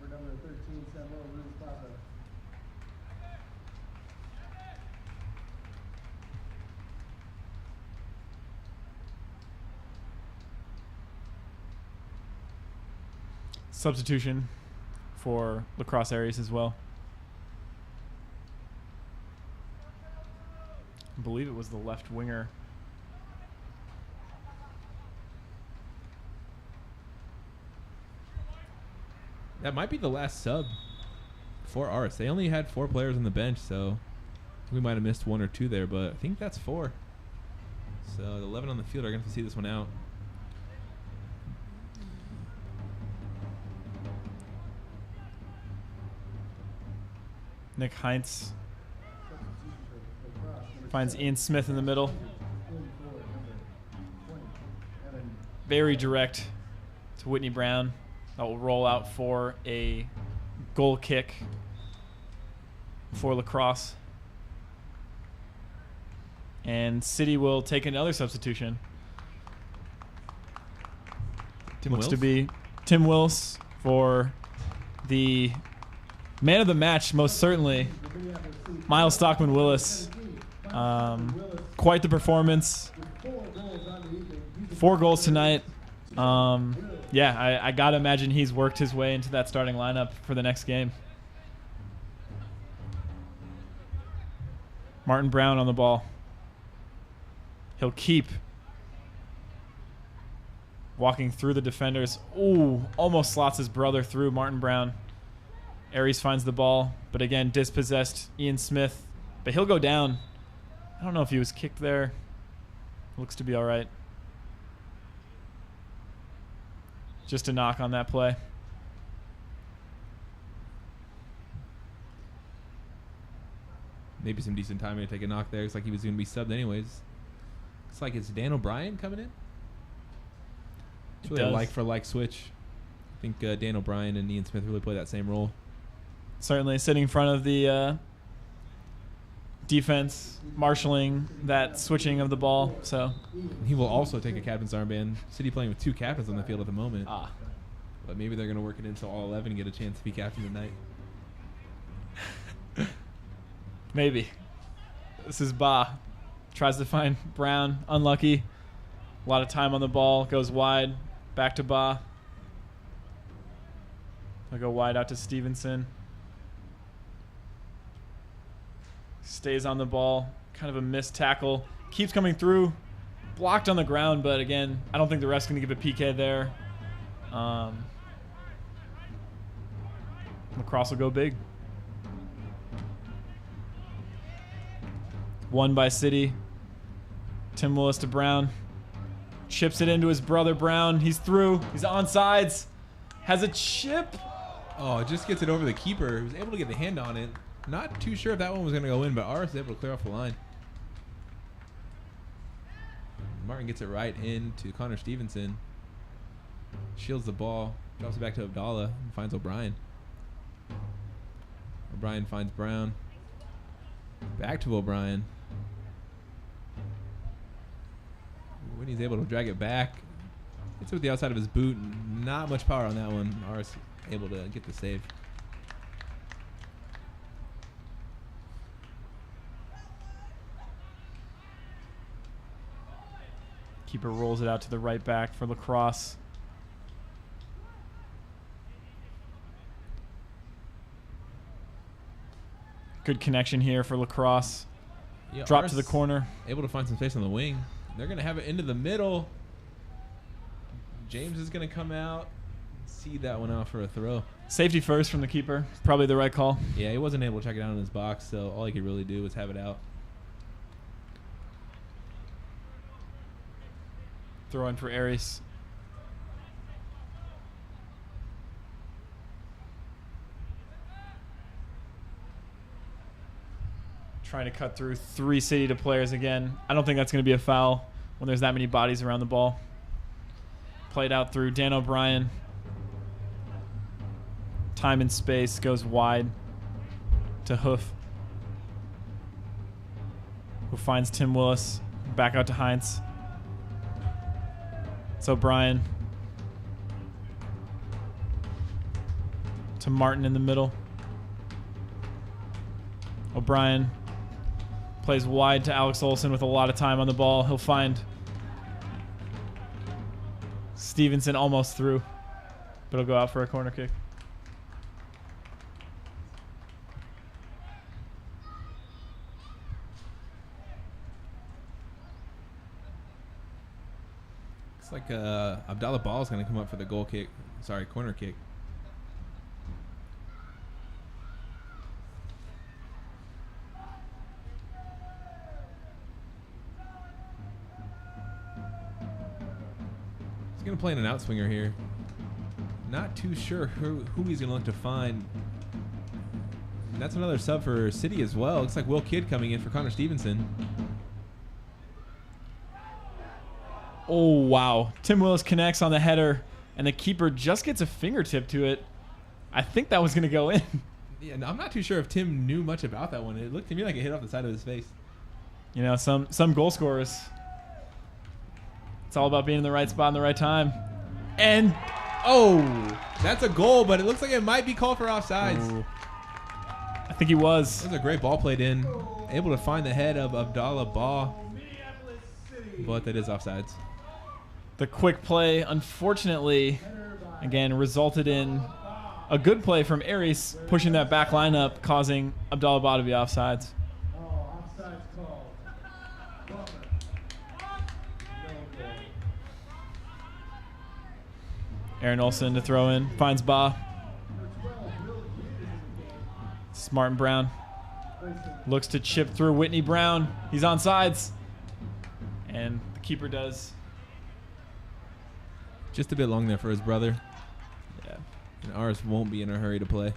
for number 13, Samuel Ruiz Plaza.
Substitution for Crosse Aris as well. I believe it was the left winger.
That might be the last sub for Aris. They only had 4 players on the bench, so we might have missed 1 or 2 there, but I think that's 4. So the 11 on the field are going to have to see this one out.
Nick Heinz finds Ian Smith in the middle. Very direct to Whitney Brown. That will roll out for a goal kick for Lacrosse. And City will take another substitution. Looks to be Tim Wills for the man of the match, most certainly. Miles Stockman-Willis. Quite the performance. 4 goals tonight. Yeah, I got to imagine he's worked his way into that starting lineup for the next game. Martin Brown on the ball. He'll keep walking through the defenders. Ooh, almost slots his brother through. Martin Brown. Aries finds the ball, but again, dispossessed Ian Smith. But he'll go down. I don't know if he was kicked there. Looks to be all right. Just a knock on that play.
Maybe some decent timing to take a knock there. Looks like he was going to be subbed anyways. Looks like it's Dan O'Brien coming in. It's really a like-for-like switch. I think Dan O'Brien and Ian Smith really play that same role.
Certainly sitting in front of the defense, marshaling that switching of the ball. So
he will also take a captain's armband. City playing with 2 captains on the field at the moment. But maybe they're going to work it into all 11 and get a chance to be captain tonight.
Maybe. This is Ba. Tries to find Brown. Unlucky. A lot of time on the ball. Goes wide. Back to Ba. I'll go wide out to Stevenson. Stays on the ball. Kind of a missed tackle. Keeps coming through. Blocked on the ground, but again, I don't think the ref's going to give a PK there. Lacrosse will go big. Won by City. Tim Willis to Brown. Chips it into his brother Brown. He's through. He's on sides. Has a chip.
Oh, it just gets it over the keeper. He was able to get the hand on it. Not too sure if that one was going to go in, but Aris is able to clear off the line. Martin gets it right into Connor Stevenson. Shields the ball. Drops it back to Abdallah and finds O'Brien. O'Brien finds Brown. Back to O'Brien. Whitney's able to drag it back. Hits it with the outside of his boot. Not much power on that one. Aris able to get the save.
Keeper rolls it out to the right back for Lacrosse. Good connection here for Lacrosse.
Yeah,
Drop
Aris
to the corner.
Able to find some space on the wing. They're going to have it into the middle. James is going to come out. See that one out for a throw.
Safety first from the keeper. Probably the right call.
Yeah, he wasn't able to check it out in his box, so all he could really do was have it out.
Throw in for Aries. Trying to cut through 3 City to players again. I don't think that's going to be a foul when there's that many bodies around the ball. Played out through Dan O'Brien. Time and space goes wide to Hoof, who finds Tim Willis. Back out to Heinz. It's O'Brien. To Martin in the middle. O'Brien plays wide to Alex Olsen with a lot of time on the ball. He'll find Stevenson almost through, but he'll go out for a corner kick.
Looks like Abdallah Ball is going to come up for the goal kick. Sorry, corner kick. playing an outswinger here. Not too sure who he's going to look to find. And that's another sub for City as well. Looks like Will Kidd coming in for Connor Stevenson.
Oh, wow. Tim Willis connects on the header, and the keeper just gets a fingertip to it. I think that was going to go in.
Yeah, no, I'm not too sure if Tim knew much about that one. It looked to me like it hit off the side of his face.
You know, some goal scorers. It's all about being in the right spot in the right time. And
oh, that's a goal, but it looks like it might be called for offsides.
Ooh. I think he was.
That was a great ball played in. Able to find the head of Abdallah Ba, but that is offsides.
The quick play, unfortunately, again, resulted in a good play from Aris, pushing that back line up, causing Abdallah Ba to be offsides.
Offsides called.
Aaron Olsen to throw in, finds Ba. Martin Brown looks to chip through Whitney Brown. He's on sides. And the keeper does.
Just a bit long there for his brother.
Yeah.
And Aris won't be in a hurry to play.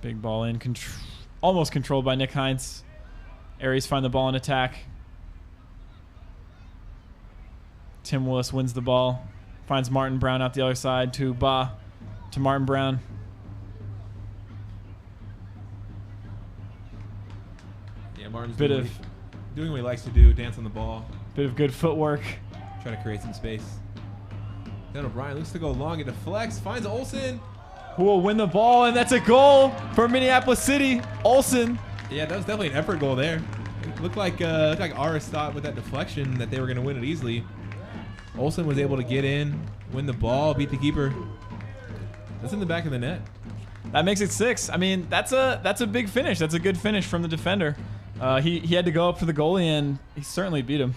Big ball in. Almost controlled by Nick Hines. Aries find the ball in attack. Tim Willis wins the ball. Finds Martin Brown out the other side to Ba. To Martin Brown.
Yeah, Martin's
Bit
doing,
of
doing what he likes to do, dance on the ball.
Bit of good footwork.
Trying to create some space. Then O'Brien looks to go long. It deflects. Finds Olsen.
Who will win the ball, and that's a goal for Minneapolis City. Olsen.
Yeah, that was definitely an effort goal there. It looked like Aris thought with that deflection that they were going to win it easily. Olsen was able to get in, win the ball, beat the keeper. That's in the back of the net.
That makes it 6. I mean, that's a big finish. That's a good finish from the defender. He had to go up for the goalie, and he certainly beat him.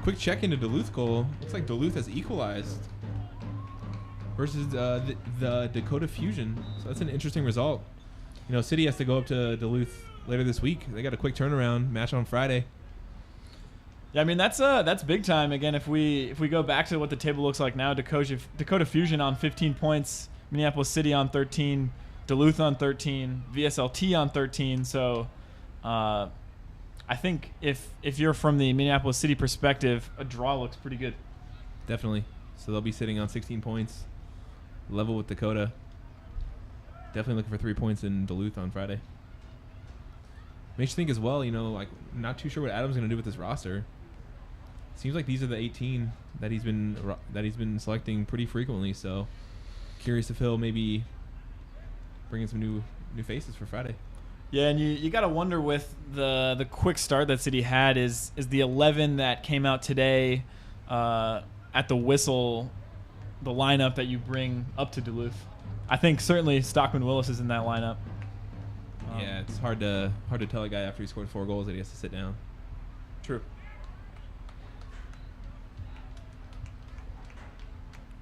Quick check into Duluth goal. Looks like Duluth has equalized versus the Dakota Fusion. So that's an interesting result. You know, City has to go up to Duluth later this week. They got a quick turnaround match on Friday.
Yeah, I mean that's big time. Again, if we go back to what the table looks like now, Dakota Fusion on 15 points, Minneapolis City on 13, Duluth on 13, VSLT on 13. So I think if you're from the Minneapolis City perspective, a draw looks pretty good.
Definitely. So they'll be sitting on 16 points, level with Dakota. Definitely looking for 3 points in Duluth on Friday. Makes you think as well, you know, like not too sure what Adam's going to do with this roster. Seems like these are the 18 that he's been selecting pretty frequently. So curious if he'll maybe bring in some new faces for Friday.
Yeah, and you got to wonder with the quick start that City had is the 11 that came out today at the whistle, the lineup that you bring up to Duluth. I think certainly Stockman-Willis is in that lineup.
Yeah, it's hard to tell a guy after he scored 4 goals that he has to sit down.
True.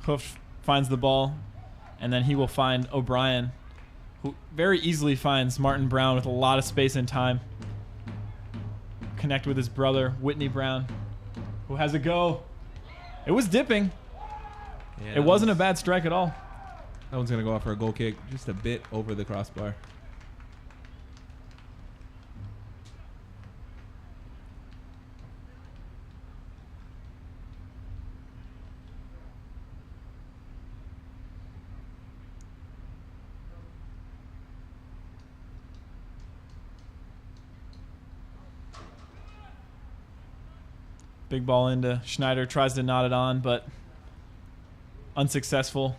Hoof finds the ball, and then he will find O'Brien, who very easily finds Martin Brown with a lot of space and time. Connect with his brother, Whitney Brown, who has a go. It was dipping.
Yeah,
It wasn't a bad strike at all.
That one's going to go off for a goal kick, just a bit over the crossbar.
Big ball into Schneider, tries to knot it on, but unsuccessful.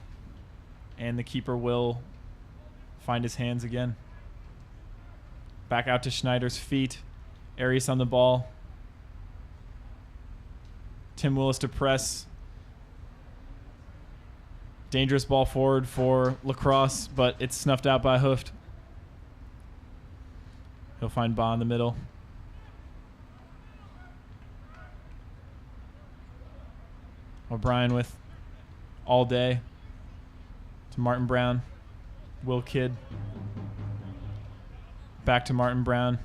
And the keeper will find his hands again. Back out to Schneider's feet. Arias on the ball. Tim Willis to press. Dangerous ball forward for Lacrosse, but it's snuffed out by Hooft. He'll find Ba in the middle. O'Brien with all day to Martin Brown. Will Kidd. Back to Martin Brown.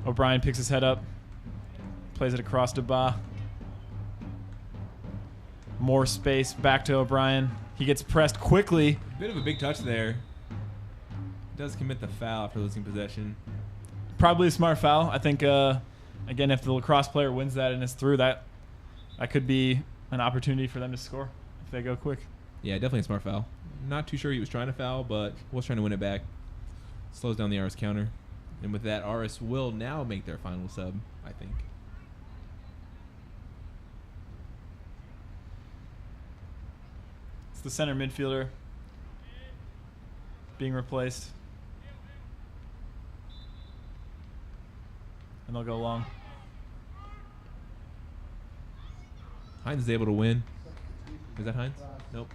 O'Brien picks his head up. Plays it across to Ba. More space. Back to O'Brien. He gets pressed quickly.
Bit of a big touch there. Does commit the foul after losing possession.
Probably a smart foul. I think, again, if the lacrosse player wins that and is through, that could be an opportunity for them to score if they go quick.
Yeah, definitely a smart foul. Not too sure he was trying to foul, but was trying to win it back. Slows down the Aris counter. And with that, Aris will now make their final sub, I think.
It's the center midfielder being replaced. And they'll go long.
Hines is able to win. Is that Hines? Nope.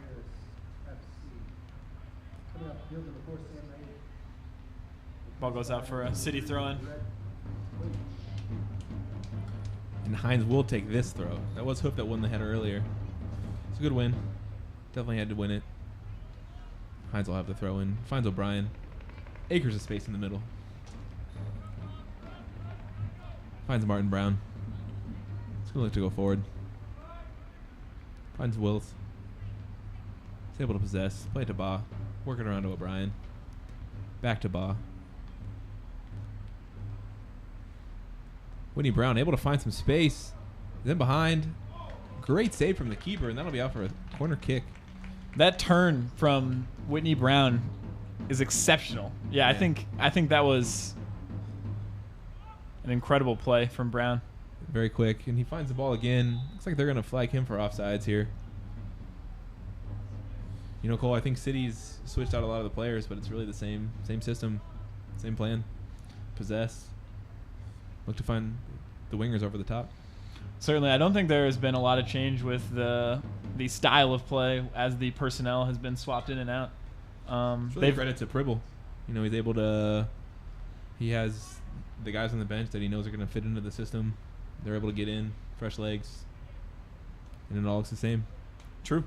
Ball goes out for a City throw-in.
And Hines will take this throw. That was Hoof that won the header earlier. It's a good win. Definitely had to win it. Hines will have the throw in. Finds O'Brien. Acres of space in the middle. Finds Martin Brown. He's going to look to go forward. Finds Wills. He's able to possess. Play to Ba. Work it around to O'Brien. Back to Ba. Whitney Brown able to find some space. Then behind. Great save from the keeper, and that'll be out for a corner kick.
That turn from Whitney Brown is exceptional. Yeah, I think that was an incredible play from Brown.
Very quick, and he finds the ball again. Looks like they're going to flag him for offsides here. You know, Cole, I think City's switched out a lot of the players, but it's really the same system, same plan. Possess. Look to find the wingers over the top.
Certainly, I don't think there has been a lot of change with the style of play as the personnel has been swapped in and out.
It's really credit to Pribble. You know, he's able to. He has the guys on the bench that he knows are going to fit into the system. They're able to get in, fresh legs, and it all looks the same.
True.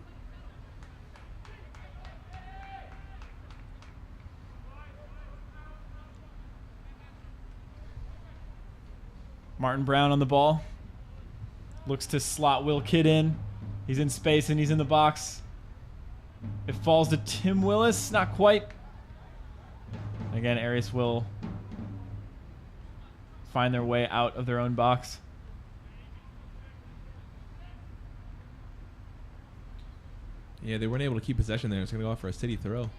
Martin Brown on the ball. Looks to slot Will Kidd in. He's in space and he's in the box. It falls to Tim Willis. Not quite. Again, Aris will find their way out of their own box.
Yeah, they weren't able to keep possession there. It's going to go off for a City throw.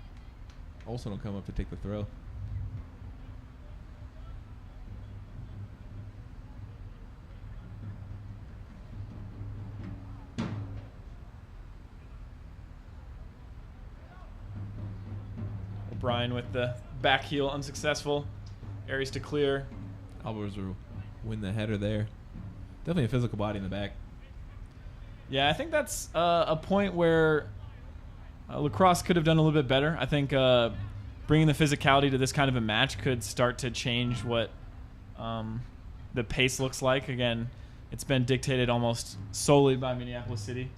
Olsen will come up to take the throw.
O'Brien with the back heel unsuccessful. Aris to clear.
Alvarez will win the header there. Definitely a physical body in the back.
Yeah, I think that's a point where lacrosse could have done a little bit better. I think bringing the physicality to this kind of a match could start to change what the pace looks like. Again, it's been dictated almost solely by Minneapolis City.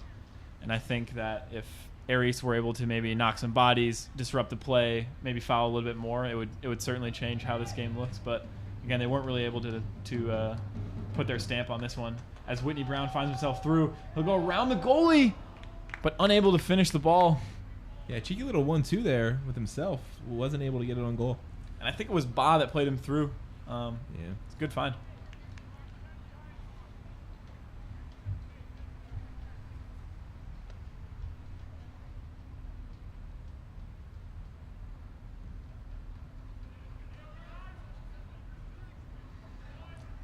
And I think that if Aris were able to maybe knock some bodies, disrupt the play, maybe foul a little bit more, it would certainly change how this game looks. But again, they weren't really able to put their stamp on this one. As Whitney Brown finds himself through, he'll go around the goalie, but unable to finish the ball.
Yeah, cheeky little 1-2 there with himself. Wasn't able to get it on goal.
And I think it was Ba that played him through.
Yeah,
It's a good find.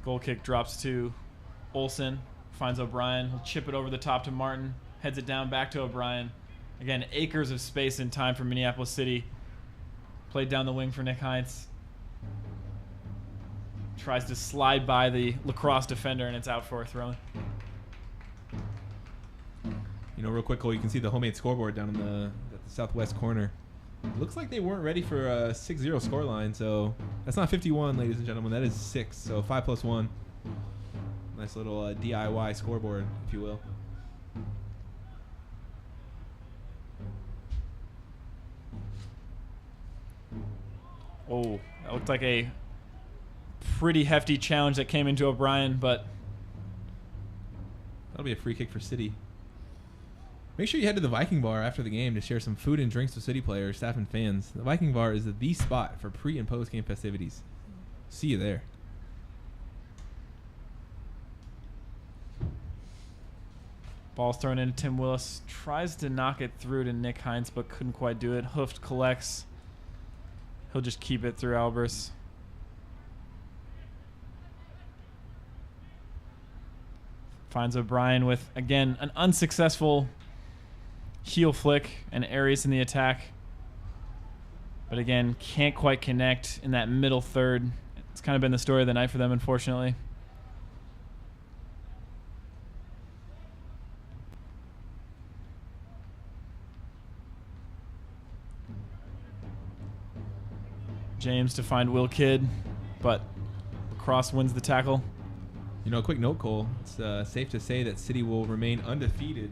Goal kick drops to Olsen. Finds O'Brien. He'll chip it over the top to Martin. Heads it down back to O'Brien. Again, acres of space and time for Minneapolis City. Played down the wing for Nick Heinz. Tries to slide by the lacrosse defender, and it's out for a throw.
You know, real quick, Cole, you can see the homemade scoreboard down in the southwest corner. Looks like they weren't ready for a 6-0 scoreline, so that's not 51, ladies and gentlemen. That is 6, so 5 plus 1. Nice little DIY scoreboard, if you will.
Oh, that looked like a pretty hefty challenge that came into O'Brien, but
That'll be a free kick for City. Make sure you head to the Viking Bar after the game to share some food and drinks with City players, staff, and fans. The Viking Bar is the spot for pre- and post-game festivities. See you there.
ball's thrown in. Tim Willis tries to knock it through to Nick Hines, but couldn't quite do it. Hoofed collects. He'll just keep it through Albers. Finds O'Brien with, again, an unsuccessful heel flick and Aris in the attack. But again, can't quite connect in that middle third. It's kind of been the story of the night for them, unfortunately. James to find Will Kidd, but Crosse wins the tackle.
You know, a quick note, Cole. It's safe to say that City will remain undefeated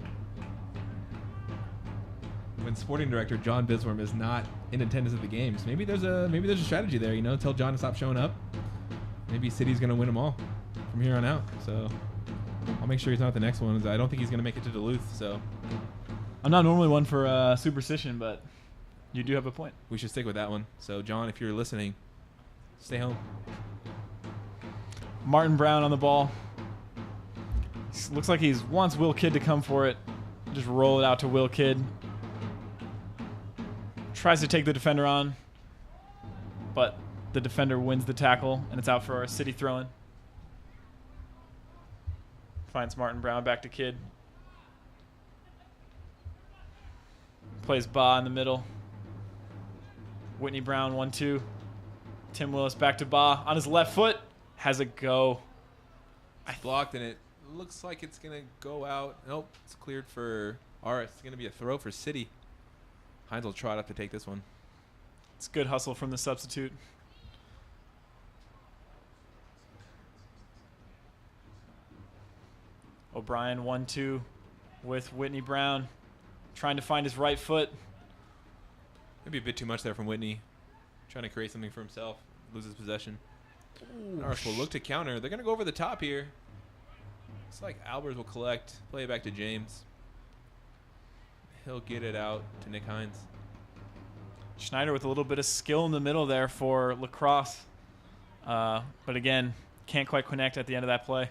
when sporting director John Bisworm is not in attendance at the games. Maybe there's a strategy there. You know, tell John to stop showing up. Maybe City's going to win them all from here on out. So I'll make sure he's not at the next one. I don't think he's going to make it to Duluth. So
I'm not normally one for superstition, but you do have a point.
we should stick with that one. So John, if you're listening, stay home.
Martin Brown on the ball. Looks like he wants Will Kidd to come for it. Just roll it out to Will Kidd. Tries to take the defender on, but the defender wins the tackle, and it's out for our City throw-in. Finds Martin Brown back to Kidd. Plays Ba in the middle. Whitney Brown 1-2. Tim Willis back to Ba on his left foot. Has a go.
It's blocked, and it looks like it's going to go out. Nope, it's cleared for Aris. It's going to be a throw for City. Hines will trot up to take this one.
It's good hustle from the substitute. O'Brien 1-2 with Whitney Brown. Trying to find his right foot.
Maybe a bit too much there from Whitney. Trying to create something for himself. Loses possession. Aris will look to counter. They're going to go over the top here. Looks like Albers will collect. Play it back to James. He'll get it out to Nick Hines.
Schneider with a little bit of skill in the middle there for Lacrosse. But again, can't quite connect at the end of that play.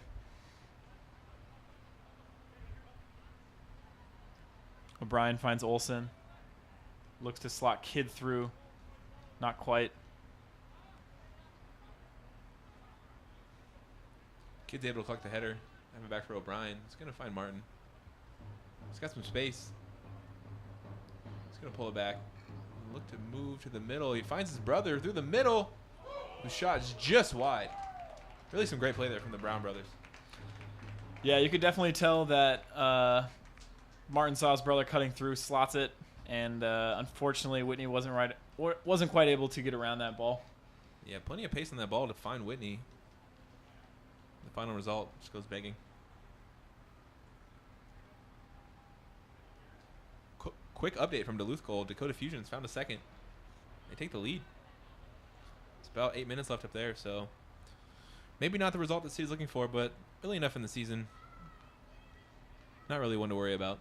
O'Brien finds Olsen. Looks to slot Kidd through. Not quite.
Kidd's able to collect the header. Have it back for O'Brien. He's going to find Martin. He's got some space. He's going to pull it back. Look to move to the middle. He finds his brother through the middle. The shot is just wide. Really some great play there from the Brown brothers.
Yeah, you could definitely tell that Martin saw his brother cutting through, slots it, and unfortunately Whitney wasn't quite able to get around that ball.
Yeah, plenty of pace on that ball to find Whitney. The final result just goes begging. Quick update from Duluth Gold. Dakota Fusion's found a second. They take the lead. It's about 8 minutes left up there, so maybe not the result that City's looking for, but really enough in the season. Not really one to worry about.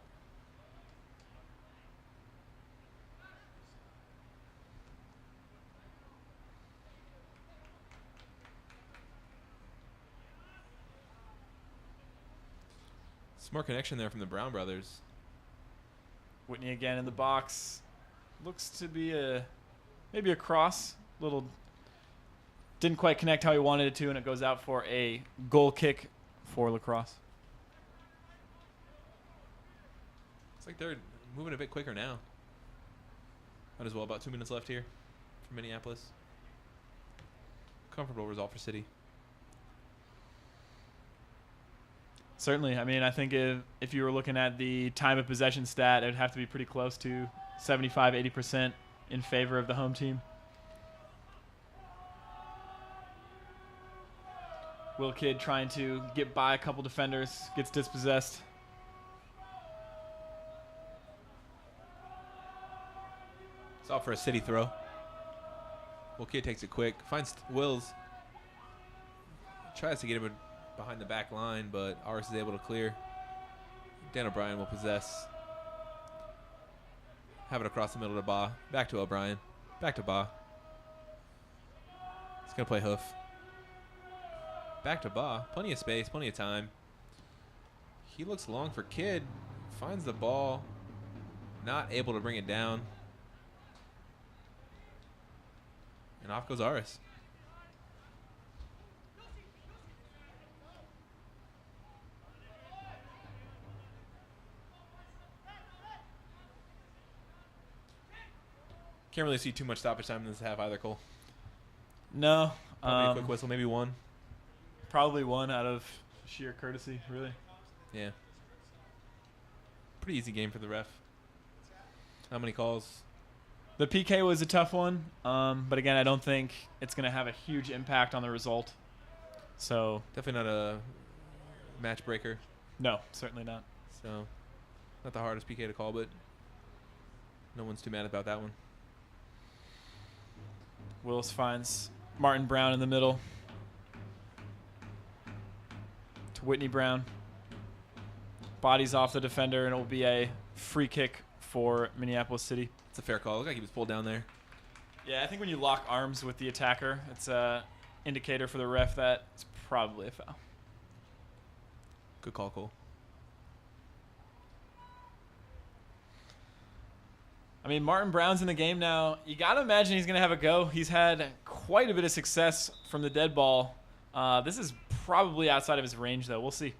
Smart connection there from the Brown brothers.
Whitney again in the box. Looks to be maybe a cross. Didn't quite connect how he wanted it to, and it goes out for a goal kick for Lacrosse.
It's like they're moving a bit quicker now. Might as well. About 2 minutes left here for Minneapolis. Comfortable result for City.
Certainly. I mean, I think if you were looking at the time of possession stat, it would have to be pretty close to 75, 80% in favor of the home team. Will Kidd trying to get by a couple defenders, gets dispossessed.
It's out for a City throw. Well, kid takes it quick. Finds Wills. Tries to get him behind the back line, but Aris is able to clear. Dan O'Brien will possess. Have it across the middle to Ba. Back to O'Brien. Back to Ba. He's going to play Hoof. Back to Ba. Plenty of space, plenty of time. He looks long for Kid. Finds the ball. Not able to bring it down. And off goes Aris. Can't really see too much stoppage time in this half either, Cole.
No.
Probably a quick whistle, maybe one.
Probably one out of sheer courtesy, really.
Yeah. Pretty easy game for the ref. How many calls?
The PK was a tough one, but again, I don't think it's going to have a huge impact on the result. So
Definitely not a match breaker.
no, certainly not.
So not the hardest PK to call, but no one's too mad about that one.
Willis finds Martin Brown in the middle to Whitney Brown. Bodies off the defender, and it will be a free kick for Minneapolis City.
It's a fair call. Looked like he was pulled down there.
Yeah, I think when you lock arms with the attacker, it's a indicator for the ref that it's probably a foul.
Good call, Cole.
I mean, Martin Brown's in the game now. You got to imagine he's going to have a go. He's had quite a bit of success from the dead ball. This is probably outside of his range, though. We'll see.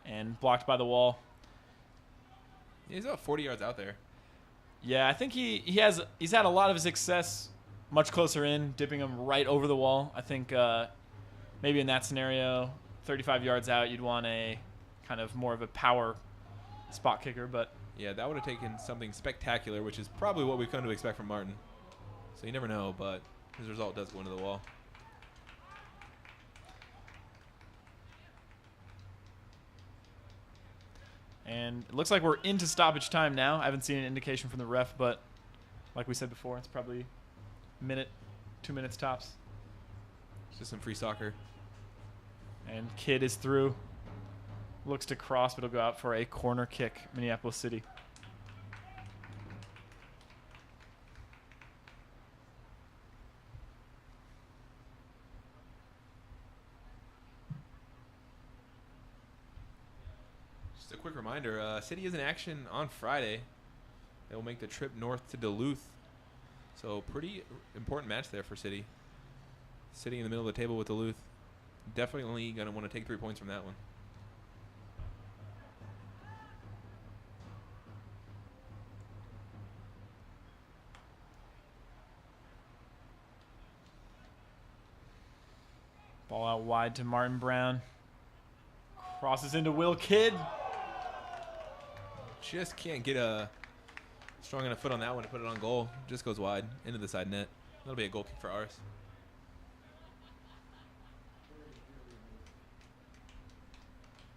And blocked by the wall.
He's about 40 yards out there.
Yeah, I think he's had a lot of success much closer in, dipping him right over the wall. I think maybe in that scenario, 35 yards out, you'd want a kind of more of a power spot kicker, but
Yeah, that would have taken something spectacular, which is probably what we've come to expect from Martin. So you never know, but his result does go into the wall.
And it looks like we're into stoppage time now. I haven't seen an indication from the ref, but like we said before, it's probably a minute, 2 minutes tops.
It's just some free soccer.
And Kidd is through. Looks to cross, but he'll go out for a corner kick, Minneapolis City.
Just a quick reminder, City is in action on Friday. They will make the trip north to Duluth. So pretty important match there for City. City in the middle of the table with Duluth. Definitely going to want to take 3 points from that one.
Ball out wide to Martin Brown. Crosses into Will Kidd.
Just can't get a strong enough foot on that one to put it on goal. Just goes wide into the side net. That'll be a goal kick for Aris.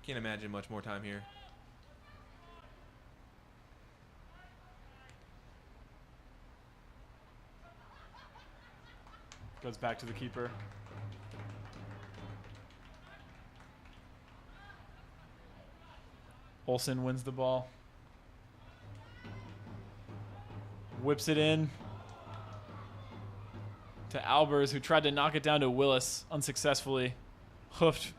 Can't imagine much more time here.
Goes back to the keeper. Olsen wins the ball. Whips it in to Albers, who tried to knock it down to Willis unsuccessfully. Hoofed.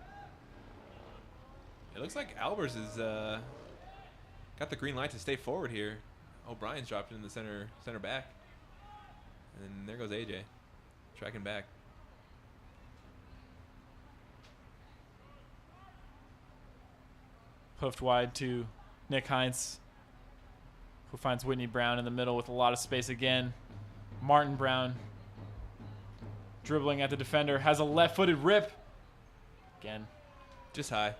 It looks like Albers is got the green light to stay forward here. O'Brien's dropped it in the center back. And there goes AJ. Tracking back.
Hoofed wide to Nick Heinz, who finds Whitney Brown in the middle with a lot of space again. Martin Brown dribbling at the defender, has a left-footed rip. Again,
Just high.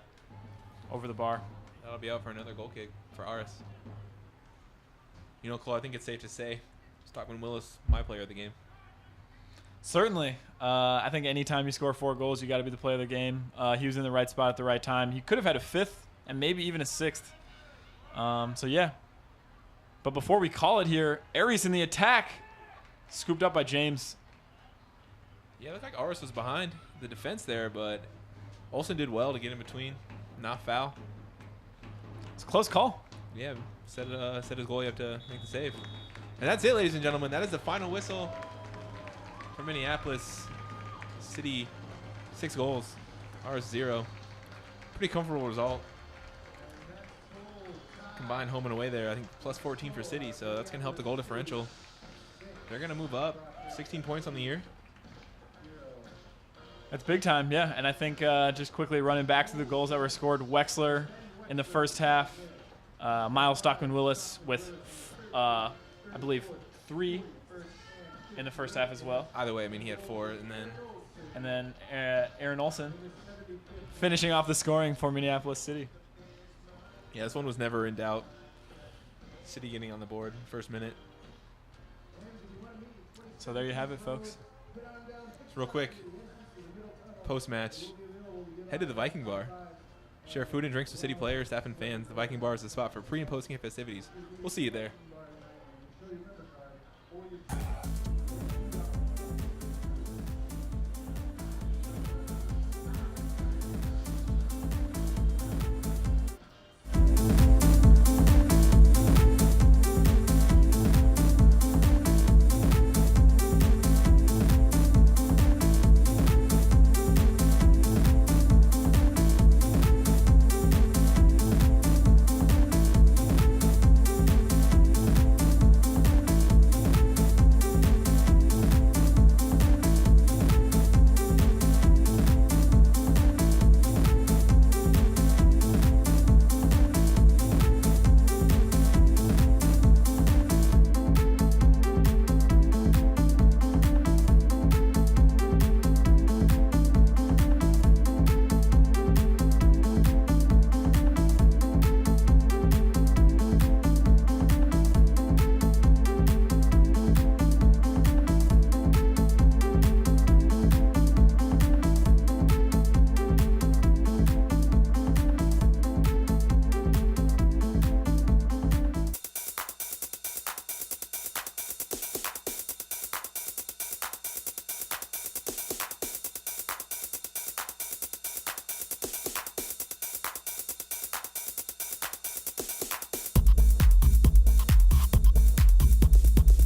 over the bar.
That'll be out for another goal kick for Aris. You know, Cole, I think it's safe to say Stockman-Willis, my player of the game.
Certainly. I think anytime you score 4 goals, you got to be the player of the game. He was in the right spot at the right time. He could have had a 5th and maybe even a 6th. So, yeah. But before we call it here, Aris in the attack. Scooped up by James.
Yeah, it looked like Aris was behind the defense there, but Olsen did well to get in between, not foul.
It's a close call.
Yeah, set his goalie up to make the save. And that's it, ladies and gentlemen. That is the final whistle for Minneapolis City. 6 goals, ours 0. Pretty comfortable result. Combined home and away there, I think plus 14 for City, so that's going to help the goal differential. They're going to move up 16 points on the year.
That's big time, yeah. And I think just quickly running back to the goals that were scored, Wexler in the first half, Miles Stockman-Willis with, I believe, 3 in the first half as well.
Either way, I mean, he had 4, and then
Edor Nelson finishing off the scoring for Minneapolis City.
yeah, this one was never in doubt. City getting on the board first minute.
So there you have it, folks.
Just real quick, post-match, head to the Viking Bar. Share food and drinks with City players, staff, and fans. The Viking Bar is the spot for pre- and post-game festivities. We'll see you there.